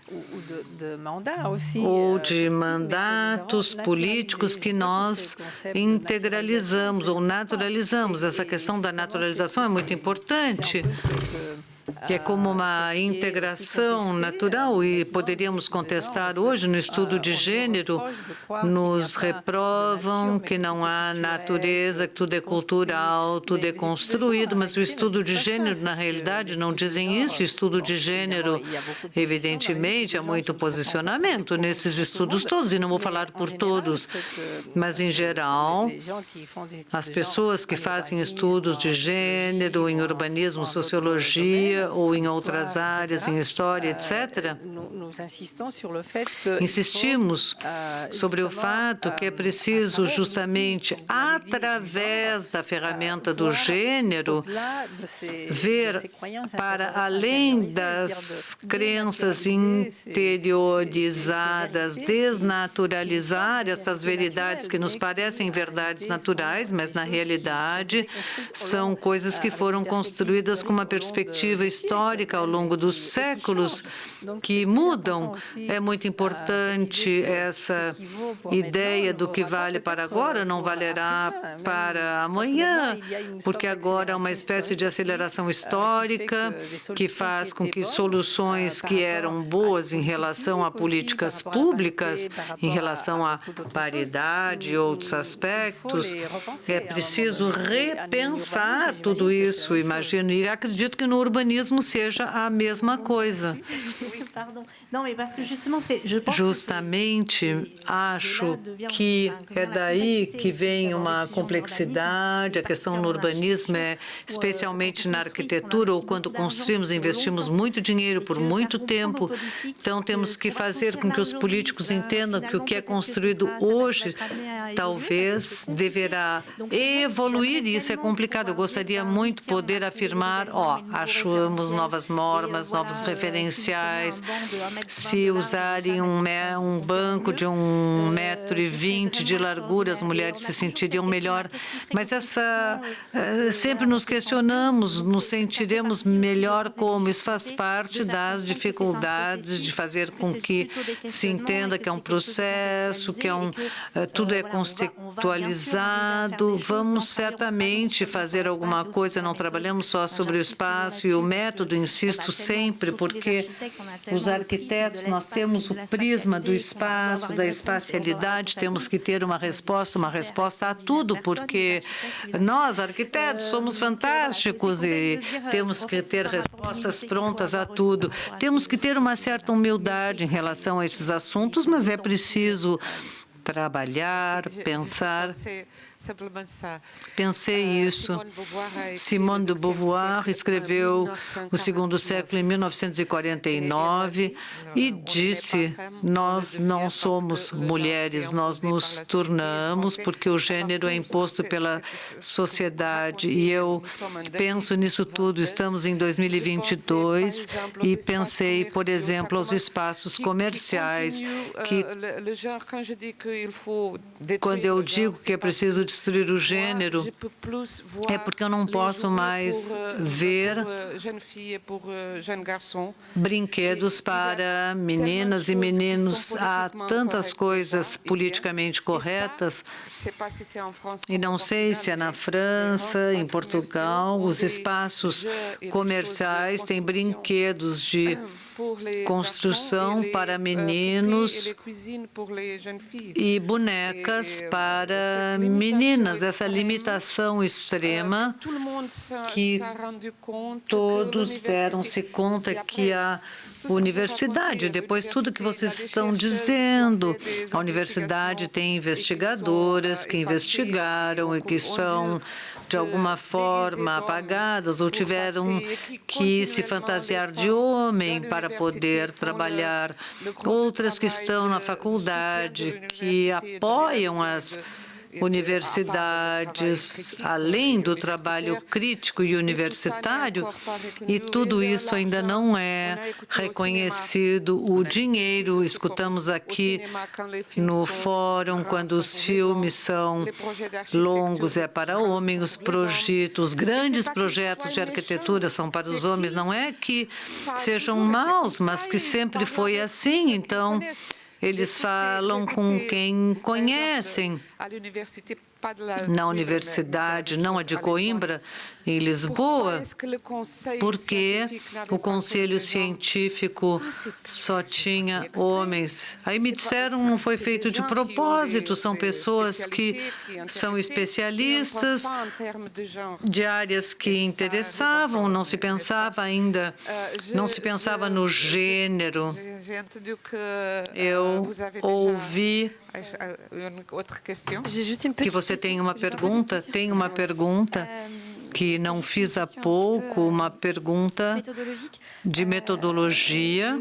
ou de mandatos políticos que nós integralizamos ou naturalizamos. Essa questão da naturalização é muito importante, que é como uma integração natural, e poderíamos contestar hoje no estudo de gênero, nos reprovam que não há natureza, que tudo é cultural, tudo é construído, mas o estudo de gênero, na realidade, não dizem isso. O estudo de gênero, evidentemente, há muito posicionamento nesses estudos todos, e não vou falar por todos, mas, em geral, as pessoas que fazem estudos de gênero em urbanismo, sociologia, ou em outras áreas, em história, etc., insistimos sobre o fato que é preciso, justamente, através da ferramenta do gênero, ver para além das crenças interiorizadas, desnaturalizar estas verdades que nos parecem verdades naturais, mas, na realidade, são coisas que foram construídas com uma perspectiva histórica ao longo dos séculos, que mudam. É muito importante essa ideia do que vale para agora não valerá para amanhã, porque agora há uma espécie de aceleração histórica que faz com que soluções que eram boas em relação a políticas públicas, em relação à paridade e outros aspectos, é preciso repensar tudo isso, imagino, e acredito que no urbanismo seja a mesma coisa. Justamente, acho que é daí que vem uma complexidade. A questão no urbanismo é, especialmente na arquitetura, ou quando construímos, investimos muito dinheiro por muito tempo. Então, temos que fazer com que os políticos entendam que o que é construído hoje talvez deverá evoluir, e isso é complicado. Eu gostaria muito de poder afirmar, achamos novas normas, novos referenciais. Se usarem um banco de 1,20 m de largura, as mulheres se sentiriam melhor. Mas sempre nos questionamos, nos sentiremos melhor como? Isso faz parte das dificuldades de fazer com que se entenda que é um processo, que tudo é contextualizado. Vamos certamente fazer alguma coisa, não trabalhamos só sobre o espaço e o método, insisto sempre, porque os arquitetos, nós temos o prisma do espaço, da espacialidade, temos que ter uma resposta a tudo, porque nós, arquitetos, somos fantásticos e temos que ter respostas prontas a tudo. Temos que ter uma certa humildade em relação a esses assuntos, mas é preciso trabalhar, pensar. Pensei isso. Simone de Beauvoir escreveu O Segundo Século em 1949 e disse: nós não somos mulheres, nós nos tornamos porque o gênero é imposto pela sociedade. E eu penso nisso tudo. Estamos em 2022 e pensei, por exemplo, aos espaços comerciais, que quando eu digo que é preciso destruir o gênero, é porque eu não posso mais ver brinquedos para meninas e meninos. Há tantas coisas politicamente corretas, e não sei se é na França, em Portugal, os espaços comerciais têm brinquedos de construção para meninos e bonecas para meninas. Essa limitação extrema que todos deram-se conta que a universidade, depois tudo que vocês estão dizendo, a universidade tem investigadoras que investigaram e que estão de alguma forma apagadas ou tiveram que se fantasiar de homem para poder trabalhar. Outras que estão na faculdade, que apoiam as universidades, além do trabalho crítico e universitário, e tudo isso ainda não é reconhecido. O dinheiro, escutamos aqui no fórum, quando os filmes são longos, é para homens, os projetos, os grandes projetos de arquitetura são para os homens. Não é que sejam maus, mas que sempre foi assim. Então, eles falam com quem conhecem. Na universidade, não a de Coimbra, em Lisboa, porque o Conselho Científico só tinha homens. Aí me disseram que não foi feito de propósito, são pessoas que são especialistas de áreas que interessavam, não se pensava ainda, não se pensava no gênero. Eu ouvi que você tem uma pergunta. Tem uma pergunta que não fiz há pouco, uma pergunta de metodologia.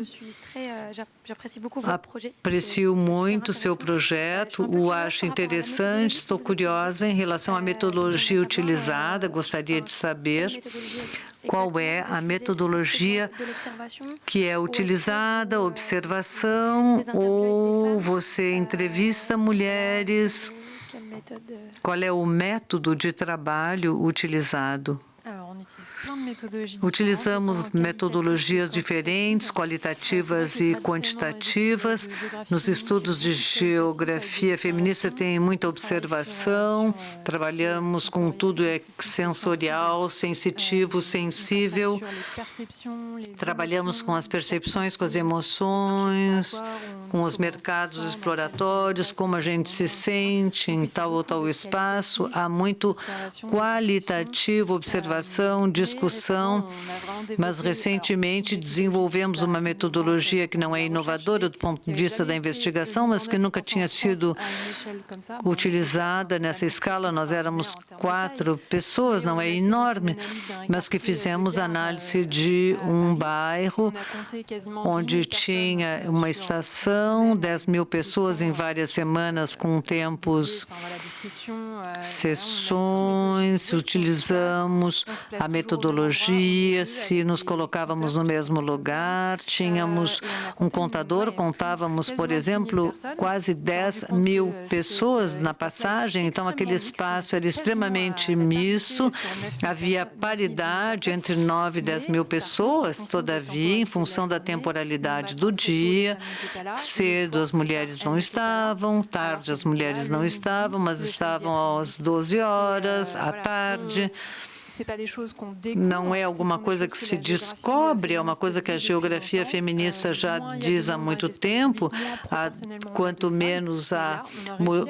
Aprecio muito o seu projeto, o acho interessante, estou curiosa em relação à metodologia utilizada, gostaria de saber qual é a metodologia que é utilizada, observação, ou você entrevista mulheres? Qual é o método de trabalho utilizado? Utilizamos metodologias diferentes, qualitativas e quantitativas. Nos estudos de geografia feminista tem muita observação, trabalhamos com tudo sensorial, sensitivo, sensível. Trabalhamos com as percepções, com as emoções, com os mercados exploratórios, como a gente se sente em tal ou tal espaço. Há muito qualitativo, observação, discussão, mas recentemente desenvolvemos uma metodologia que não é inovadora do ponto de vista da investigação, mas que nunca tinha sido utilizada nessa escala. Nós éramos 4 pessoas, não é enorme, mas que fizemos análise de um bairro onde tinha uma estação, 10.000 pessoas em várias semanas com tempos, sessões, utilizamos a metodologia, se nos colocávamos no mesmo lugar, tínhamos um contador, contávamos, por exemplo, quase 10.000 pessoas na passagem, então aquele espaço era extremamente misto, havia paridade entre 9 e 10.000 pessoas, todavia, em função da temporalidade do dia, cedo as mulheres não estavam, tarde as mulheres não estavam, mas estavam às 12 horas, à tarde. Não é alguma coisa que se descobre, é uma coisa que a geografia feminista já diz há muito tempo. Quanto menos há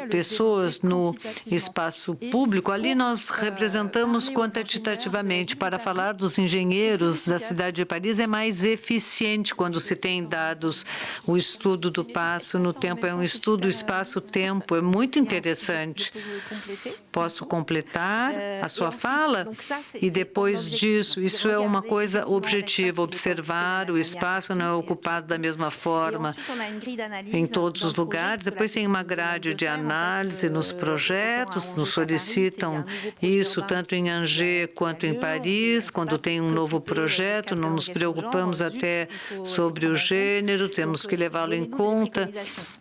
pessoas no espaço público, ali nós representamos quantitativamente. Para falar dos engenheiros da cidade de Paris, é mais eficiente quando se tem dados. O estudo do passo no tempo é um estudo espaço-tempo, é muito interessante. Posso completar a sua fala? E depois disso, isso é uma coisa objetiva, observar o espaço não é ocupado da mesma forma em todos os lugares. Depois tem uma grade de análise nos projetos, nos solicitam isso tanto em Angers quanto em Paris. Quando tem um novo projeto, não nos preocupamos até sobre o gênero, temos que levá-lo em conta.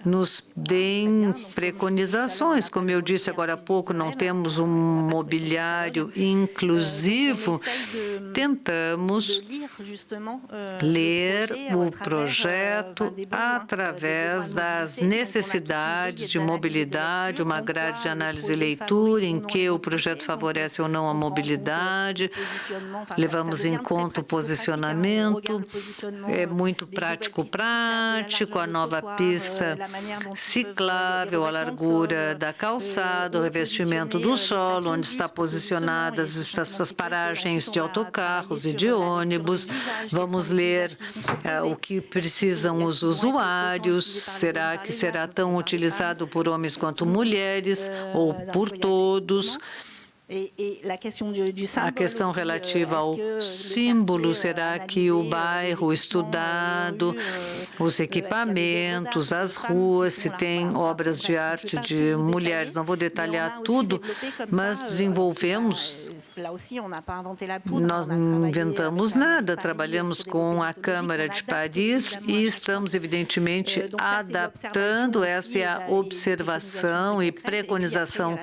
Nos deem preconizações, como eu disse agora há pouco, não temos um mobiliário inclusivo inclusivo, tentamos ler o projeto através das necessidades de mobilidade, uma grade de análise e leitura em que o projeto favorece ou não a mobilidade. Levamos em conta o posicionamento, é muito prático, a nova pista ciclável, a largura da calçada, o revestimento do solo, onde está posicionadas essas paragens de autocarros e de ônibus. Vamos ler o que precisam os usuários. Será que será tão utilizado por homens quanto mulheres ou por todos? A questão relativa ao símbolo, será que o bairro estudado, os equipamentos, as ruas, se tem obras de arte de mulheres? Não vou detalhar tudo, mas desenvolvemos, nós não inventamos nada, trabalhamos com a Câmara de Paris e estamos, evidentemente, adaptando. Essa é a observação e preconização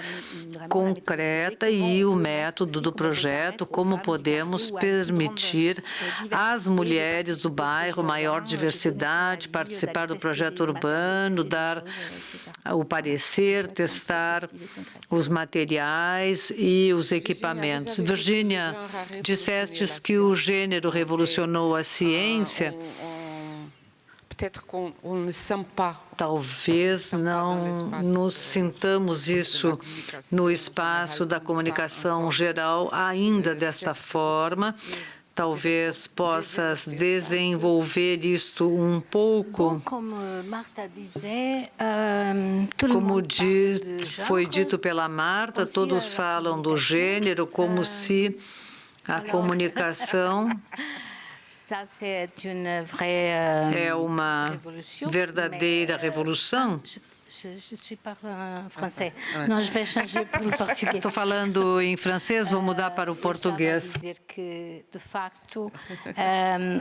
concreta e o método do projeto, como podemos permitir às mulheres do bairro maior diversidade, participar do projeto urbano, dar o parecer, testar os materiais e os equipamentos. Virginia, dissestes que o gênero revolucionou a ciência. Talvez não nos sintamos isso no espaço da comunicação geral ainda desta forma. Talvez possas desenvolver isto um pouco. Como Marta foi dito pela Marta, todos falam do gênero como se a comunicação é uma verdadeira revolução. Estou falando em francês, vou mudar para o português. Dizer que, de facto,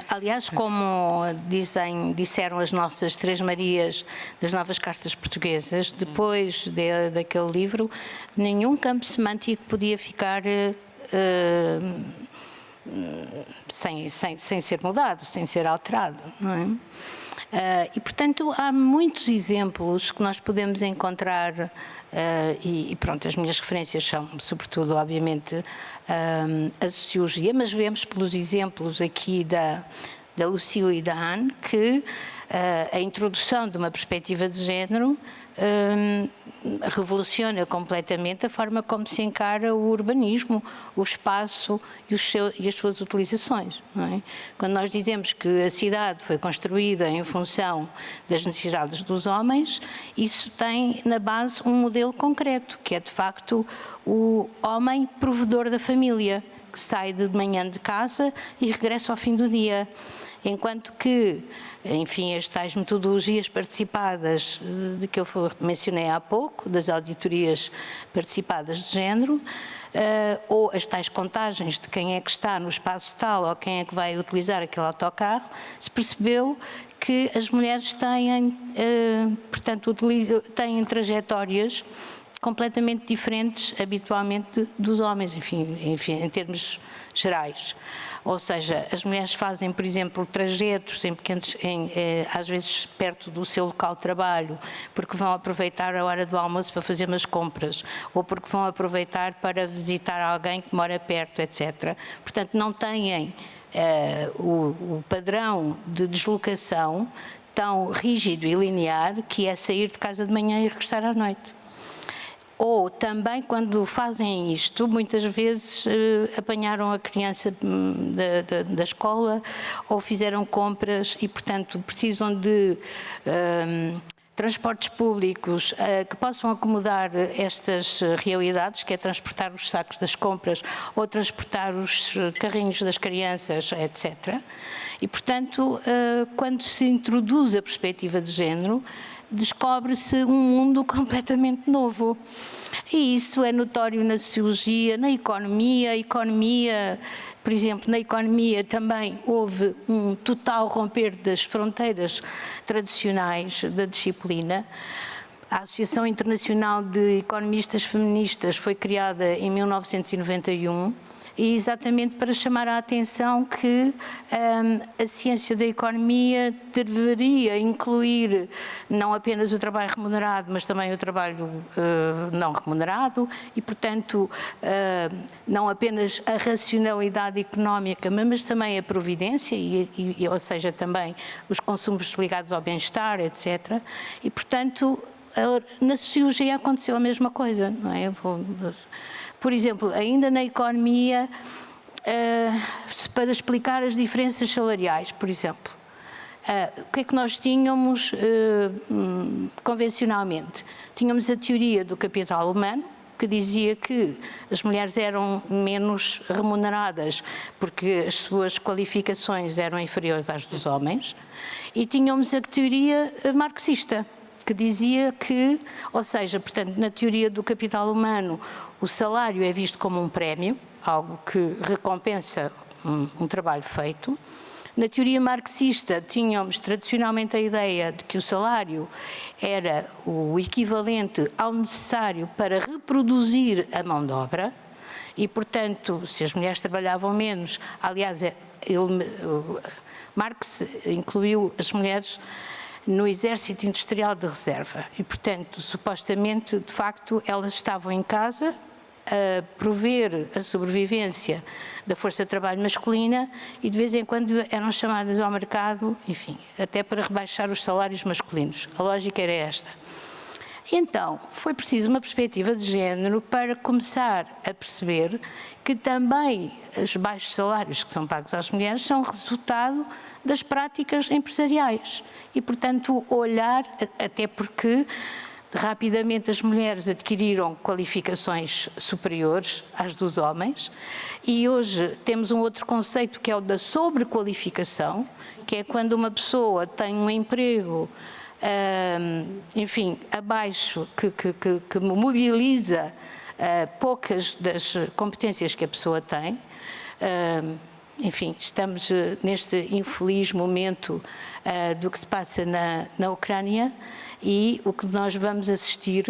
aliás, como disseram as nossas Três Marias das Novas Cartas Portuguesas, depois daquele livro, nenhum campo semântico podia ficar sem ser mudado, sem ser alterado, não é? E, portanto, há muitos exemplos que nós podemos encontrar e pronto, as minhas referências são, sobretudo, obviamente, a sociologia, mas vemos pelos exemplos aqui da Lucille e da Anne que a introdução de uma perspectiva de género revoluciona completamente a forma como se encara o urbanismo, o espaço e as suas utilizações. Não é? Quando nós dizemos que a cidade foi construída em função das necessidades dos homens, isso tem na base um modelo concreto, que é de facto o homem provedor da família, que sai de manhã de casa e regressa ao fim do dia. Enquanto que, enfim, as tais metodologias participadas de que eu mencionei há pouco, das auditorias participadas de género, ou as tais contagens de quem é que está no espaço tal ou quem é que vai utilizar aquele autocarro, se percebeu que as mulheres têm, portanto, têm trajetórias completamente diferentes, habitualmente, dos homens, enfim, em termos gerais. Ou seja, as mulheres fazem, por exemplo, trajetos às vezes perto do seu local de trabalho, porque vão aproveitar a hora do almoço para fazer umas compras, ou porque vão aproveitar para visitar alguém que mora perto, etc. Portanto, não têm o padrão de deslocação tão rígido e linear que é sair de casa de manhã e regressar à noite. Ou também, quando fazem isto, muitas vezes apanharam a criança da escola ou fizeram compras e, portanto, precisam de transportes públicos que possam acomodar estas realidades, que é transportar os sacos das compras ou transportar os carrinhos das crianças, etc. E, portanto, quando se introduz a perspectiva de género, descobre-se um mundo completamente novo. E isso é notório na sociologia, na economia. Por exemplo, na economia também houve um total romper das fronteiras tradicionais da disciplina. A Associação Internacional de Economistas Feministas foi criada em 1991. e exatamente para chamar a atenção que a ciência da economia deveria incluir não apenas o trabalho remunerado, mas também o trabalho não remunerado e, portanto, não apenas a racionalidade económica, mas também a providência, ou seja, também os consumos ligados ao bem-estar, etc. E, portanto, na sociologia aconteceu a mesma coisa, não é? Por exemplo, ainda na economia, para explicar as diferenças salariais, por exemplo, o que é que nós tínhamos convencionalmente? Tínhamos a teoria do capital humano, que dizia que as mulheres eram menos remuneradas porque as suas qualificações eram inferiores às dos homens, e tínhamos a teoria marxista, que dizia que, ou seja, portanto, na teoria do capital humano, o salário é visto como um prémio, algo que recompensa um trabalho feito. Na teoria marxista, tínhamos tradicionalmente a ideia de que o salário era o equivalente ao necessário para reproduzir a mão de obra e, portanto, se as mulheres trabalhavam menos, aliás, Marx incluiu as mulheres no exército industrial de reserva e, portanto, supostamente, de facto, elas estavam em casa a prover a sobrevivência da força de trabalho masculina e de vez em quando eram chamadas ao mercado, enfim, até para rebaixar os salários masculinos. A lógica era esta. Então, foi preciso uma perspectiva de género para começar a perceber que também os baixos salários que são pagos às mulheres são resultado das práticas empresariais e, portanto, olhar, até porque rapidamente as mulheres adquiriram qualificações superiores às dos homens e hoje temos um outro conceito que é o da sobrequalificação, que é quando uma pessoa tem um emprego enfim, abaixo, que mobiliza poucas das competências que a pessoa tem. Enfim, estamos neste infeliz momento do que se passa na Ucrânia e o que nós vamos assistir,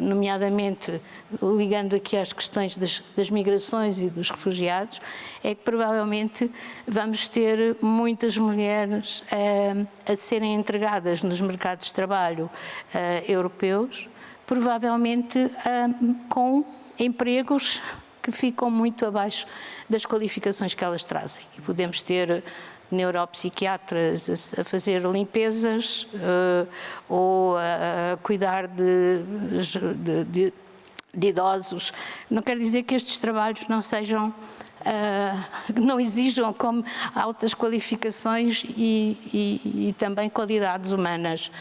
nomeadamente ligando aqui às questões das migrações e dos refugiados, é que provavelmente vamos ter muitas mulheres a serem entregadas nos mercados de trabalho europeus, provavelmente com empregos que ficam muito abaixo das qualificações que elas trazem. E podemos ter neuropsiquiatras a fazer limpezas ou a cuidar de idosos. Não quer dizer que estes trabalhos não sejam, não exijam como altas qualificações e também qualidades humanas,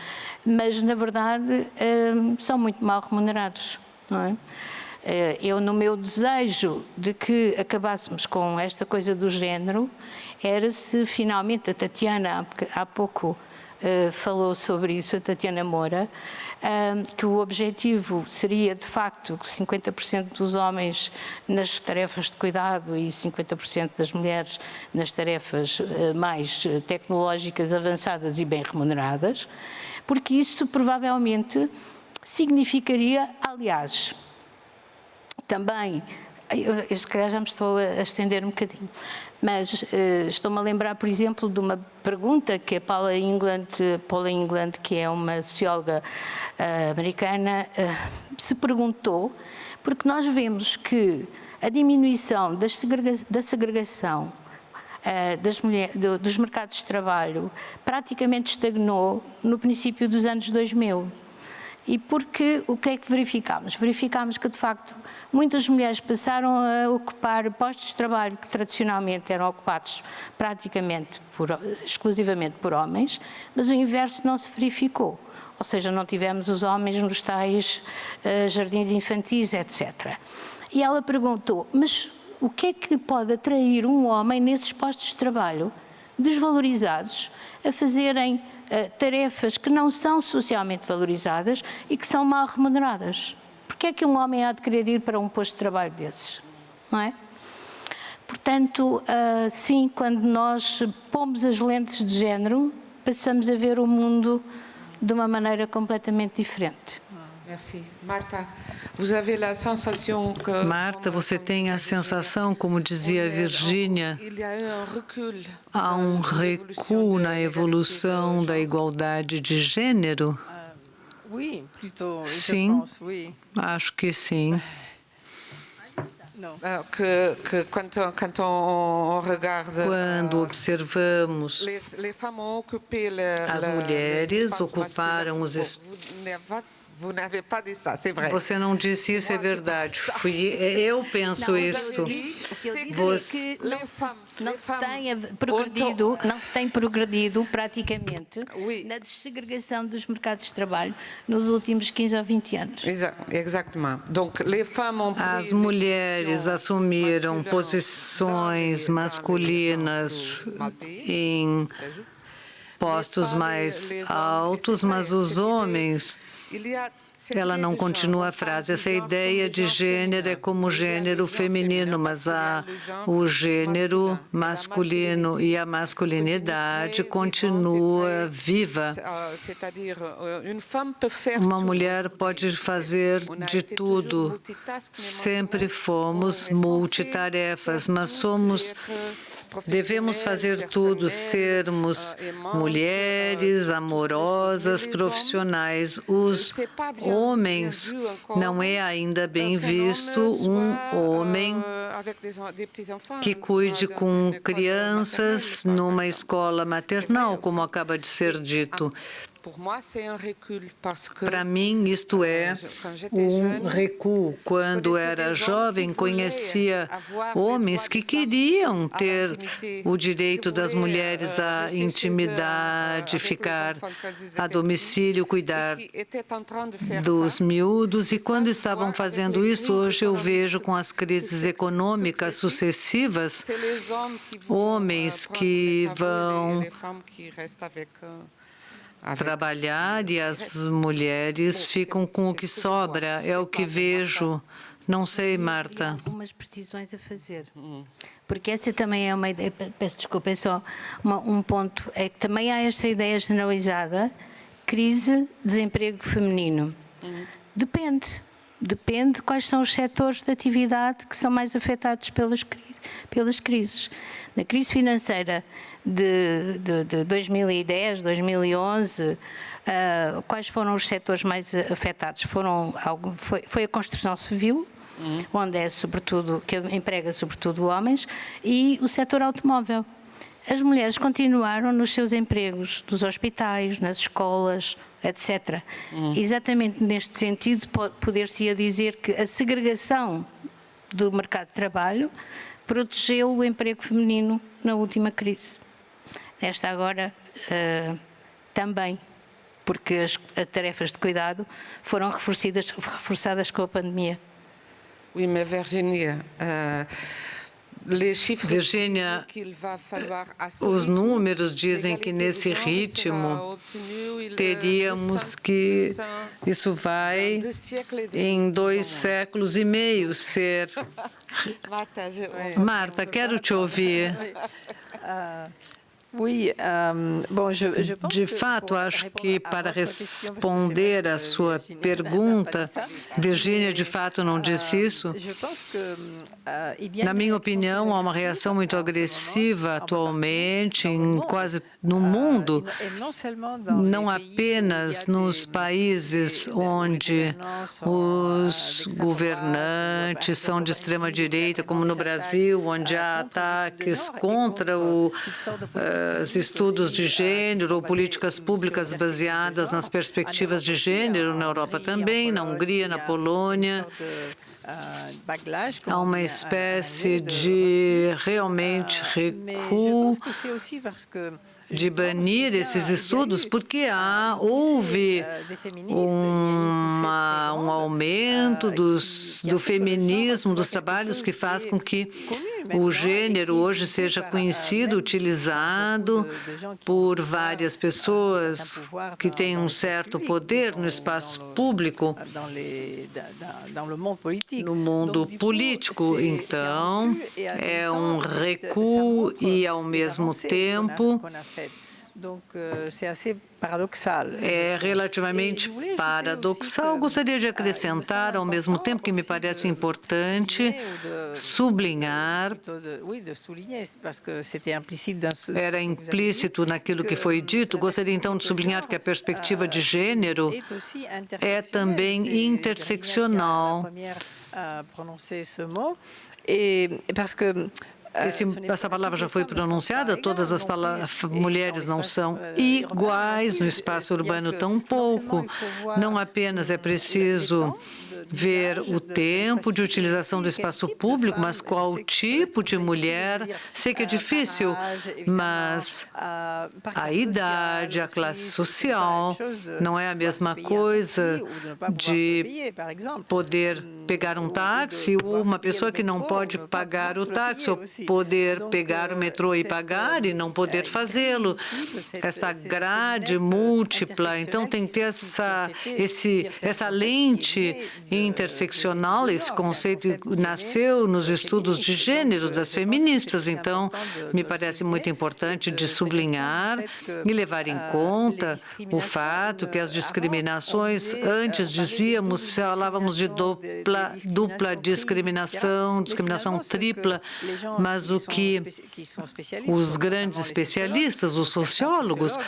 mas na verdade são muito mal remunerados, não é? Eu, no meu desejo de que acabássemos com esta coisa do género, era se finalmente a Tatiana, há pouco falou sobre isso, a Tatiana Moura, que o objetivo seria de facto que 50% dos homens nas tarefas de cuidado e 50% das mulheres nas tarefas mais tecnológicas, avançadas e bem remuneradas, porque isso provavelmente significaria, aliás, também, eu se calhar já me estou a estender um bocadinho, mas estou-me a lembrar, por exemplo, de uma pergunta que a Paula England, que é uma socióloga americana, se perguntou, porque nós vemos que a diminuição da segregação dos mercados de trabalho praticamente estagnou no princípio dos anos 2000. E porque o que é que verificámos? Verificámos que, de facto, muitas mulheres passaram a ocupar postos de trabalho que tradicionalmente eram ocupados praticamente exclusivamente por homens, mas o inverso não se verificou. Ou seja, não tivemos os homens nos tais jardins infantis, etc. E ela perguntou, mas o que é que pode atrair um homem nesses postos de trabalho desvalorizados a fazerem tarefas que não são socialmente valorizadas e que são mal remuneradas? Porque é que um homem há de querer ir para um posto de trabalho desses? Não é? Portanto, sim, quando nós pomos as lentes de género, passamos a ver o mundo de uma maneira completamente diferente. Marta, você tem a sensação, como dizia Virgínia, há um recuo na evolução da igualdade de gênero? Sim, acho que sim. Quando observamos, as mulheres ocuparam os espaços. Você não disse isso, é verdade. Eu penso isto. Você não se tem progredido praticamente na desegregação dos mercados de trabalho nos últimos 15 ou 20 anos. As mulheres assumiram posições masculinas em postos mais altos, mas os homens... Ela não continua a frase. Essa ideia de gênero é como o gênero feminino, mas o gênero masculino e a masculinidade continua viva. Uma mulher pode fazer de tudo. Sempre fomos multitarefas, mas devemos fazer tudo, sermos mulheres, amorosas, profissionais. Os homens, não é ainda bem visto um homem que cuide com crianças numa escola maternal, como acaba de ser dito. Para mim, isto é um recuo. Quando era jovem, conhecia homens que queriam ter o direito das mulheres à intimidade, ficar a domicílio, cuidar dos miúdos. E quando estavam fazendo isso, hoje eu vejo com as crises econômicas sucessivas, homens que vão trabalhar e as mulheres ficam com o que sobra. É o que vejo. Não sei, Marta. Algumas precisões a fazer. Porque essa também é uma ideia, peço desculpa, é só um ponto, é que também há esta ideia generalizada, crise, desemprego feminino. Depende de quais são os setores de atividade que são mais afetados pelas crises. Na crise financeira de 2010, 2011, quais foram os setores mais afetados? Foi a construção civil, onde que emprega sobretudo homens, e o setor automóvel. As mulheres continuaram nos seus empregos, dos hospitais, nas escolas, etc. Exatamente neste sentido, poder-se dizer que a segregação do mercado de trabalho protegeu o emprego feminino na última crise. Esta agora também, porque as tarefas de cuidado foram reforçadas com a pandemia. Oui, mais Virginia, os números dizem que nesse ritmo teríamos que isso vai em 2,5 séculos ser. Marta, quero te ouvir. De fato, acho que para responder à sua pergunta, Virgínia de fato não disse isso. Na minha opinião, há uma reação muito agressiva atualmente quase no mundo, não apenas nos países onde os governantes são de extrema direita, como no Brasil, onde há ataques contra os estudos de gênero ou políticas públicas baseadas nas perspectivas de gênero, na Europa também, na Hungria, na Polônia. Há uma espécie de realmente recuo de banir esses estudos, porque houve um aumento do feminismo, dos trabalhos que faz com que o gênero hoje seja conhecido, utilizado por várias pessoas que têm um certo poder no espaço público, no mundo político. Então, é um recuo e, ao mesmo tempo, É relativamente paradoxal. Gostaria de acrescentar, ao mesmo tempo que me parece importante sublinhar, era implícito naquilo que foi dito, gostaria então de sublinhar que a perspectiva de gênero é também interseccional. Essa palavra já foi pronunciada, todas as mulheres não são iguais no espaço urbano tampouco. Não apenas é preciso ver o tempo de utilização do espaço público, mas qual tipo de mulher. Sei que é difícil, mas a idade, a classe social, não é a mesma coisa de poder pegar um táxi ou uma pessoa que não pode pagar o táxi, ou poder pegar o metrô e pagar e não poder fazê-lo. Essa grade múltipla, então tem que ter essa lente interseccional. Esse conceito nasceu nos estudos de gênero das feministas, então me parece muito importante de sublinhar e levar em conta o fato que as discriminações, antes falávamos de dupla discriminação, discriminação tripla, mas o que os grandes especialistas, os sociólogos,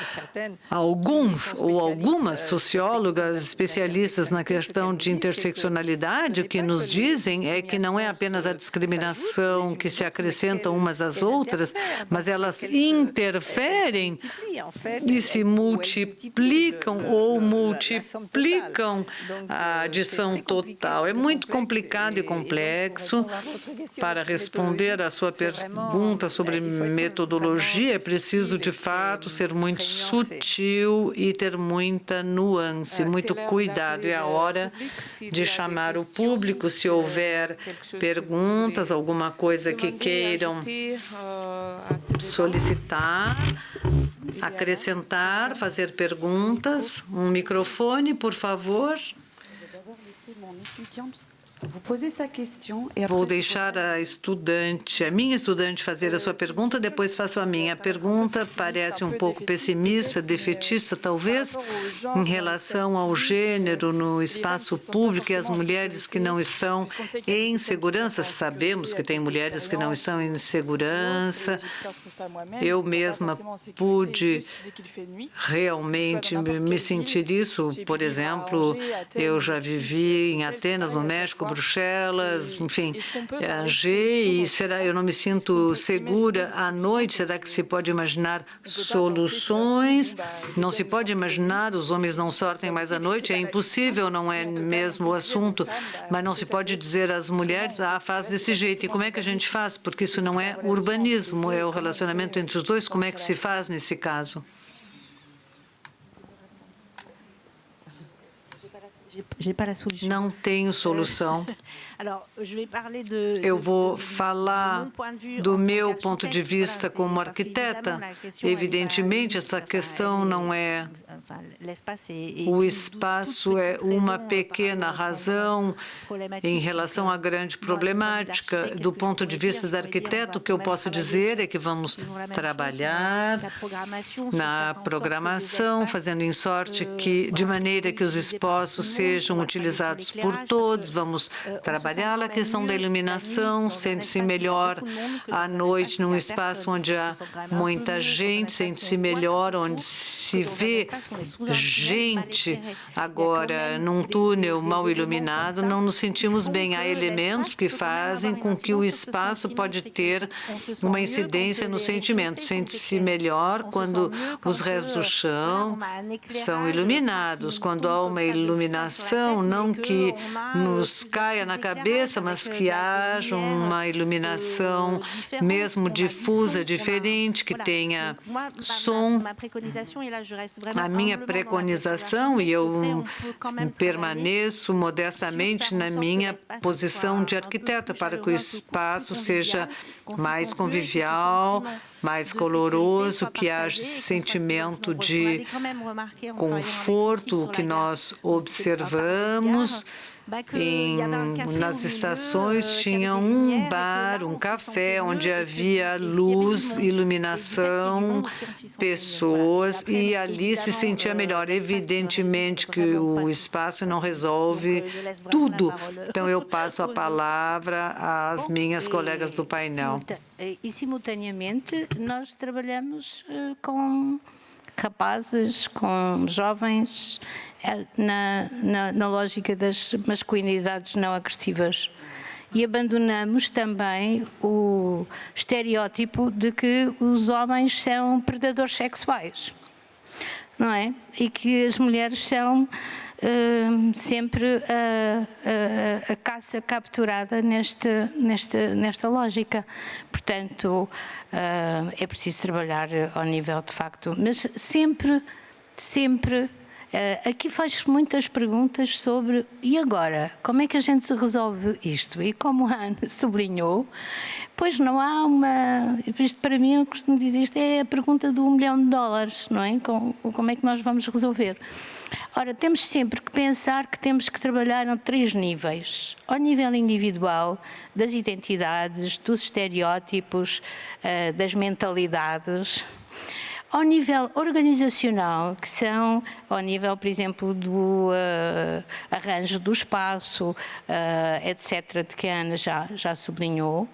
alguns ou algumas sociólogas especialistas na questão de interseccionalidade, o que nos dizem é que não é apenas a discriminação que se acrescentam umas às outras, mas elas interferem e se multiplicam ou multiplicam a adição total. É muito complicado e complexo. Para responder à sua pergunta sobre metodologia, é preciso, de fato, ser muito sutil e ter muita nuance, muito cuidado. É a hora de chamar o público, se houver perguntas, alguma coisa que queiram solicitar, acrescentar, fazer perguntas. Um microfone, por favor. Vou deixar a minha estudante fazer a sua pergunta, depois faço a minha. A pergunta parece um pouco pessimista, defetista, talvez, em relação ao gênero no espaço público e as mulheres que não estão em segurança. Sabemos que tem mulheres que não estão em segurança. Eu mesma pude realmente me sentir isso. Por exemplo, eu já vivi em Atenas, no México, Bruxelas, enfim, Angers, e eu não me sinto segura à noite. Será que se pode imaginar soluções? Não se pode imaginar, os homens não sortem mais à noite, é impossível, não é mesmo o assunto, mas não se pode dizer às mulheres, faz desse jeito. E como é que a gente faz? Porque isso não é urbanismo, é o relacionamento entre os dois. Como é que se faz nesse caso? Não tenho solução. Eu vou falar do meu ponto de vista como arquiteta. Evidentemente, essa questão não é... O espaço é uma pequena razão em relação à grande problemática. Do ponto de vista do arquiteto, o que eu posso dizer é que vamos trabalhar na programação, fazendo em sorte que, de maneira que os espaços sejam utilizados por todos. Vamos trabalhar a questão da iluminação, sente-se melhor à noite num espaço onde há muita gente, sente-se melhor onde se vê gente. Agora, num túnel mal iluminado, não nos sentimos bem. Há elementos que fazem com que o espaço pode ter uma incidência no sentimento. Sente-se melhor quando os restos do chão são iluminados, quando há uma iluminação, não que nos caia na cabeça, mas que haja uma iluminação mesmo difusa, diferente, que tenha som. A minha preconização, e eu permaneço modestamente na minha posição de arquiteta, para que o espaço seja mais convivial, mais coloroso, que haja esse sentimento de conforto que nós observamos. Nas estações tinha um bar, um café, onde havia luz, iluminação, pessoas, e ali se sentia melhor. Evidentemente que o espaço não resolve tudo. Então, eu passo a palavra às minhas colegas do painel. E, simultaneamente, nós trabalhamos com rapazes, com jovens, na lógica das masculinidades não agressivas. E abandonamos também o estereótipo de que os homens são predadores sexuais, não é? E que as mulheres são sempre a caça capturada nesta lógica. Portanto, é preciso trabalhar ao nível de facto, mas sempre, aqui faz-se muitas perguntas sobre e agora? Como é que a gente resolve isto? E como a Ana sublinhou, pois não há uma... Isto para mim, eu costumo dizer, isto é a pergunta do $1 milhão, não é? Como é que nós vamos resolver? Ora, temos sempre que pensar que temos que trabalhar em 3 níveis. Ao nível individual, das identidades, dos estereótipos, das mentalidades. Ao nível organizacional, que são ao nível, por exemplo, do arranjo do espaço, etc., de que a Ana já sublinhou.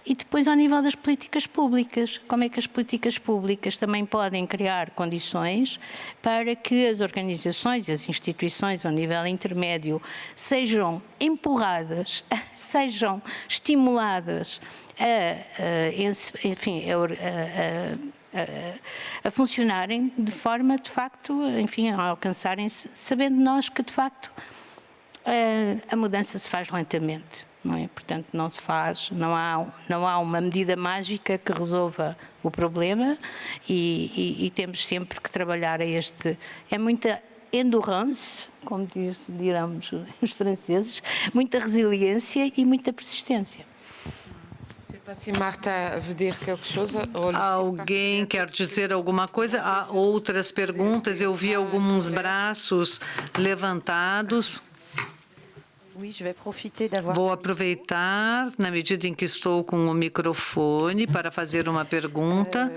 E depois ao nível das políticas públicas, como é que as políticas públicas também podem criar condições para que as organizações, as instituições ao nível intermédio sejam empurradas, sejam estimuladas a funcionarem de forma, de facto, enfim, a alcançarem-se, sabendo nós que, de facto, a mudança se faz lentamente. Não é? Portanto, não há uma medida mágica que resolva o problema e temos sempre que trabalhar é muita endurance, como dirão os franceses, muita resiliência e muita persistência. Alguém quer dizer alguma coisa? Há outras perguntas? Eu vi alguns braços levantados. Vou aproveitar, na medida em que estou com o microfone, para fazer uma pergunta.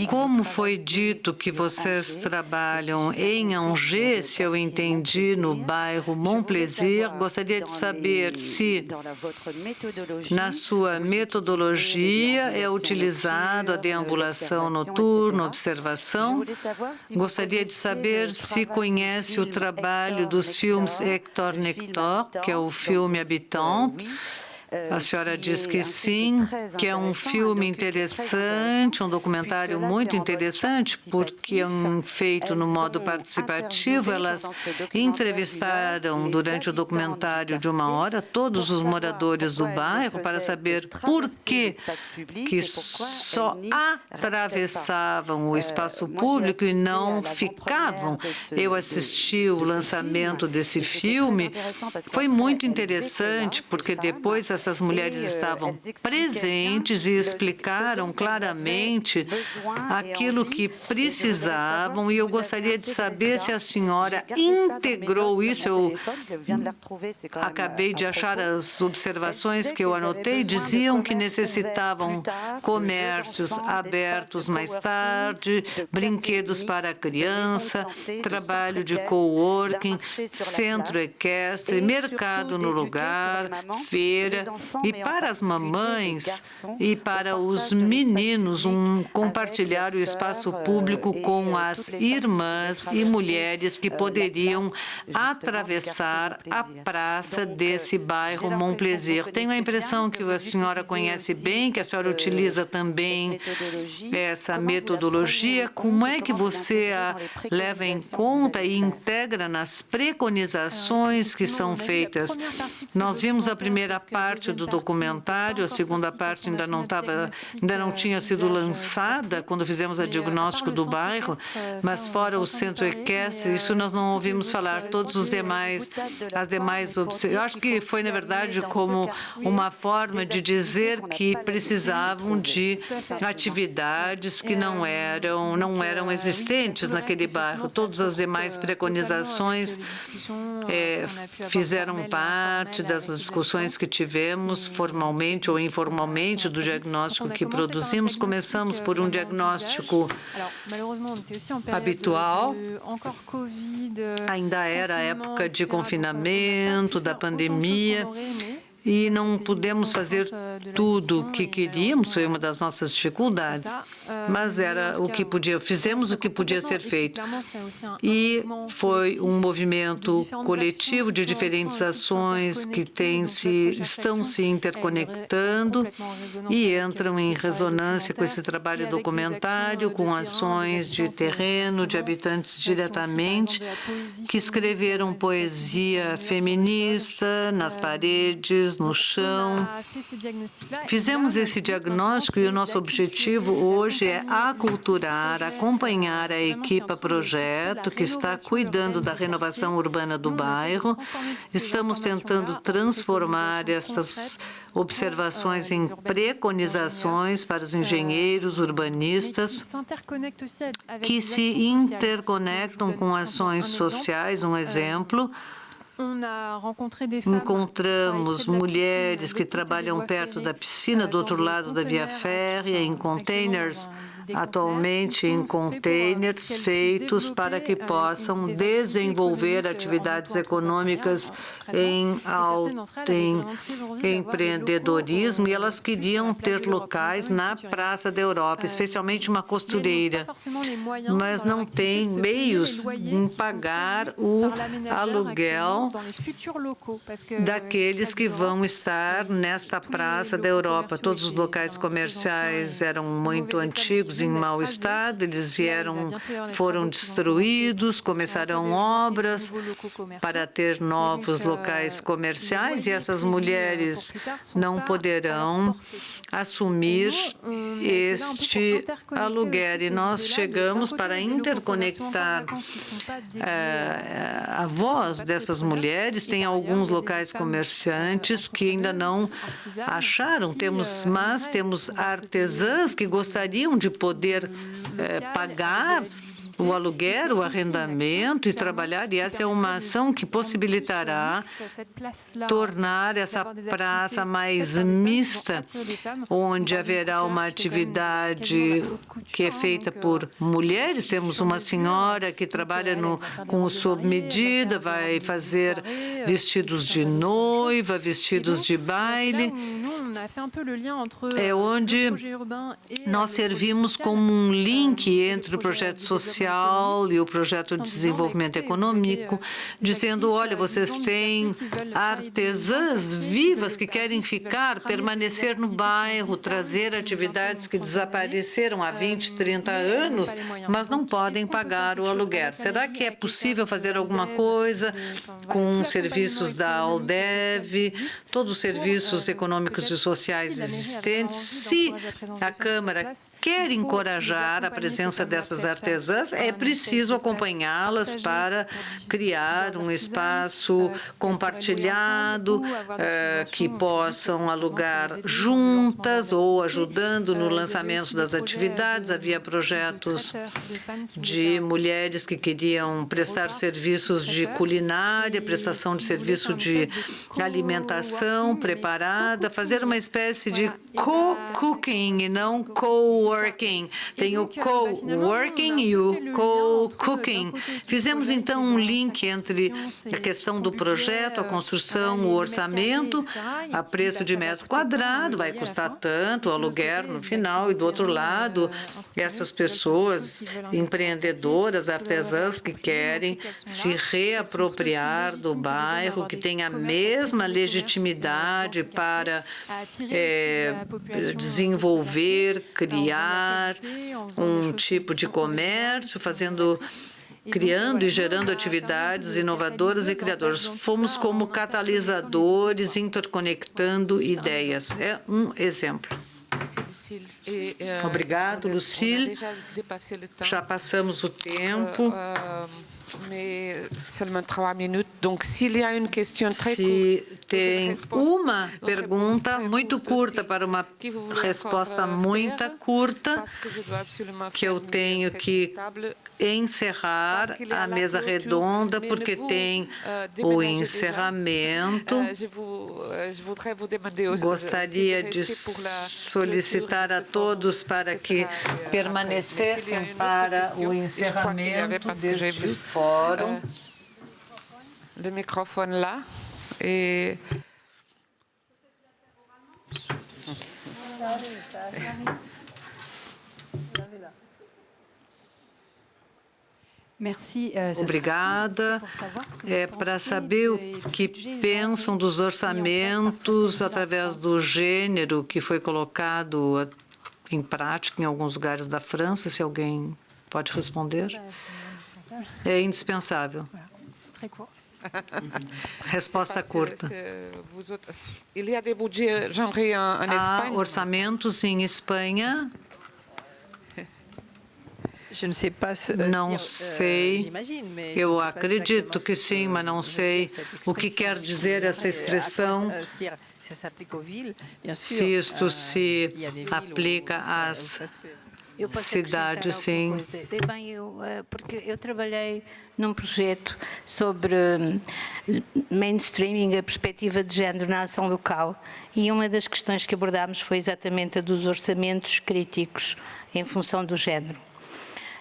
Como foi dito que vocês trabalham em Angers, se eu entendi, no bairro Montplaisir, gostaria de saber se, na sua metodologia, é utilizado a deambulação noturna, observação. Gostaria de saber se conhece o trabalho dos filmes Hector Nector, que é o filme Habitante. A senhora diz que sim, que é um filme interessante, um documentário muito interessante, porque é feito no modo participativo. Elas entrevistaram durante o documentário de 1 hora todos os moradores do bairro para saber por que só atravessavam o espaço público e não ficavam. Eu assisti o lançamento desse filme. Foi muito interessante, porque depois essas mulheres estavam presentes e explicaram claramente aquilo que precisavam, e eu gostaria de saber se a senhora integrou isso. Eu acabei de achar as observações que eu anotei, diziam que necessitavam comércios abertos mais tarde, brinquedos para a criança, trabalho de coworking, centro equestre, mercado no lugar, feira. E para as mamães e para os meninos, compartilhar o espaço público com as irmãs e mulheres que poderiam atravessar a praça desse bairro Montplaisir. Tenho a impressão que a senhora conhece bem, que a senhora utiliza também essa metodologia. Como é que você a leva em conta e integra nas preconizações que são feitas? Nós vimos a primeira parte parte do documentário, a segunda parte ainda não tinha sido lançada quando fizemos o diagnóstico do bairro, mas fora o centro equestre, isso nós não ouvimos falar. Todos os demais, eu acho que foi, na verdade, como uma forma de dizer que precisavam de atividades que não eram existentes naquele bairro. Todas as demais preconizações fizeram parte das discussões que tivemos, formalmente ou informalmente, do diagnóstico que produzimos. Começamos por um diagnóstico habitual. Ainda era a época de confinamento, da pandemia, e não pudemos fazer tudo o que queríamos, foi uma das nossas dificuldades, mas era o que fizemos o que podia ser feito. E foi um movimento coletivo de diferentes ações que estão se interconectando e entram em ressonância com esse trabalho documentário, com ações de terreno, de habitantes diretamente, que escreveram poesia feminista nas paredes, no chão. Fizemos esse diagnóstico e o nosso objetivo hoje é aculturar, acompanhar a equipa projeto que está cuidando da renovação urbana do bairro. Estamos tentando transformar estas observações em preconizações para os engenheiros urbanistas que se interconectam com ações sociais. Um exemplo, encontramos mulheres que trabalham perto da piscina, do outro lado da via férrea, em containers, atualmente em containers feitos para que possam desenvolver atividades econômicas em empreendedorismo, e elas queriam ter locais na Praça da Europa, especialmente uma costureira, mas não tem meios em pagar o aluguel daqueles que vão estar nesta Praça da Europa. Todos os locais comerciais eram muito antigos, em mau estado, eles foram destruídos, começaram obras para ter novos locais comerciais, e essas mulheres não poderão assumir este aluguel. E nós chegamos para interconectar a voz dessas mulheres. Tem alguns locais comerciantes que ainda não acharam, mas temos artesãs que gostariam de poder pagar o aluguel, o arrendamento e trabalhar, e essa é uma ação que possibilitará tornar essa praça mais mista, onde haverá uma atividade que é feita por mulheres. Temos uma senhora que trabalha com o sob medida, vai fazer vestidos de noiva, vestidos de baile. É onde nós servimos como um link entre o projeto social e o projeto de desenvolvimento econômico, dizendo, olha, vocês têm artesãs vivas que querem permanecer no bairro, trazer atividades que desapareceram há 20, 30 anos, mas não podem pagar o aluguel. Será que é possível fazer alguma coisa com serviços da Aldev, todos os serviços econômicos e sociais existentes? Se a Câmara quer encorajar a presença dessas artesãs, é preciso acompanhá-las para criar um espaço compartilhado, que possam alugar juntas ou ajudando no lançamento das atividades. Havia projetos de mulheres que queriam prestar serviços de culinária, prestação de serviço de alimentação preparada, fazer uma espécie de co-cooking e não co-working. Tem o co-working e o co-cooking. Fizemos, então, um link entre a questão do projeto, a construção, o orçamento, a preço de metro quadrado, vai custar tanto, o aluguel no final, e do outro lado, essas pessoas empreendedoras, artesãs que querem se reapropriar do bairro, que têm a mesma legitimidade para desenvolver, criar um tipo de comércio, fazendo criando e gerando atividades inovadoras e criadoras. Fomos como catalisadores, interconectando ideias. É um exemplo. Obrigado, Lucille. Já passamos o tempo. Se tem uma pergunta muito curta para uma resposta muito curta, que eu tenho que encerrar a mesa redonda, porque tem o encerramento. Gostaria de solicitar a todos para que permanecessem para o encerramento deste fórum. Le microfone lá. Et... Obrigada. É para saber o que pensam dos orçamentos através do gênero que foi colocado em prática em alguns lugares da França. Se alguém pode responder. É indispensável. Resposta curta. Há orçamentos em Espanha? Não sei. Eu acredito que sim, mas não sei o que quer dizer essa expressão. Se isto se aplica às cidades, sim. Bem, porque eu trabalhei num projeto sobre mainstreaming, a perspectiva de género na ação local, e uma das questões que abordámos foi exatamente a dos orçamentos críticos em função do género.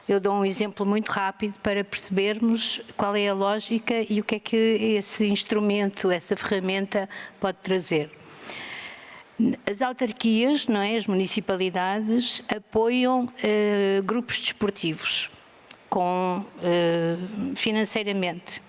Eu dou um exemplo muito rápido para percebermos qual é a lógica e o que é que esse instrumento, essa ferramenta pode trazer. As autarquias, não é, as municipalidades, apoiam grupos desportivos financeiramente.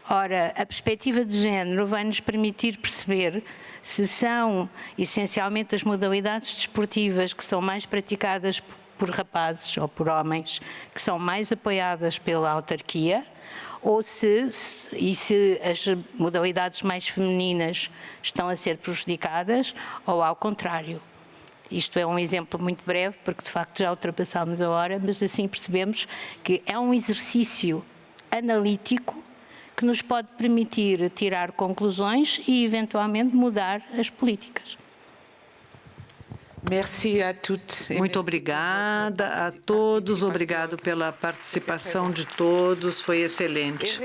Ora, a perspectiva de género vai nos permitir perceber se são essencialmente as modalidades desportivas que são mais praticadas por rapazes ou por homens, que são mais apoiadas pela autarquia, ou se as modalidades mais femininas estão a ser prejudicadas, ou ao contrário. Isto é um exemplo muito breve, porque de facto já ultrapassámos a hora, mas assim percebemos que é um exercício analítico que nos pode permitir tirar conclusões e eventualmente mudar as políticas. Muito obrigada a todos, obrigado pela participação de todos, foi excelente.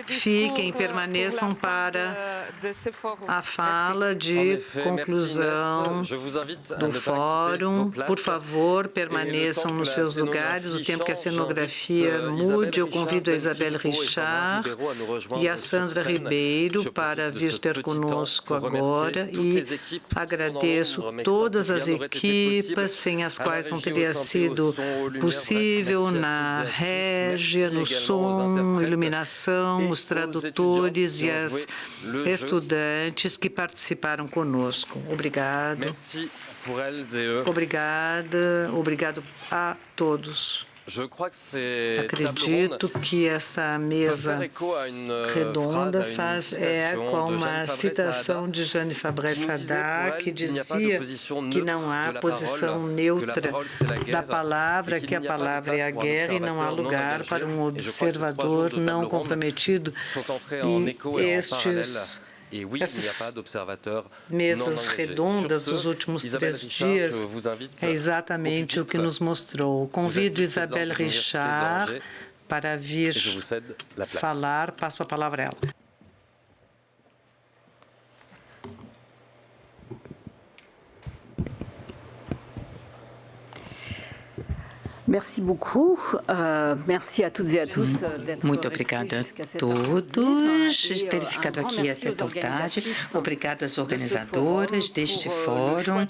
Fiquem, permaneçam para a fala de conclusão do fórum. Por favor, permaneçam nos seus lugares, o tempo que a cenografia mude. Eu convido a Isabelle Richard e a Sandra Ribeiro para vir ter conosco agora e agradeço todas as equipas sem as quais não teria sido possível, na régia, no som, iluminação, os tradutores e as estudantes que participaram conosco. Obrigado. Obrigado a todos. Acredito que esta mesa redonda faz eco a uma citação de Jeanne Fabre-Sadac, que dizia que não há posição neutra da palavra, que a palavra é a guerra e não há lugar para um observador não comprometido. E essas mesas redondas dos últimos 3 dias é exatamente o que nos mostrou. Convido Isabelle Richard para vir falar. Passo a palavra a ela. Muito obrigada a todos por terem ficado aqui até tão tarde. Obrigada às organizadoras deste fórum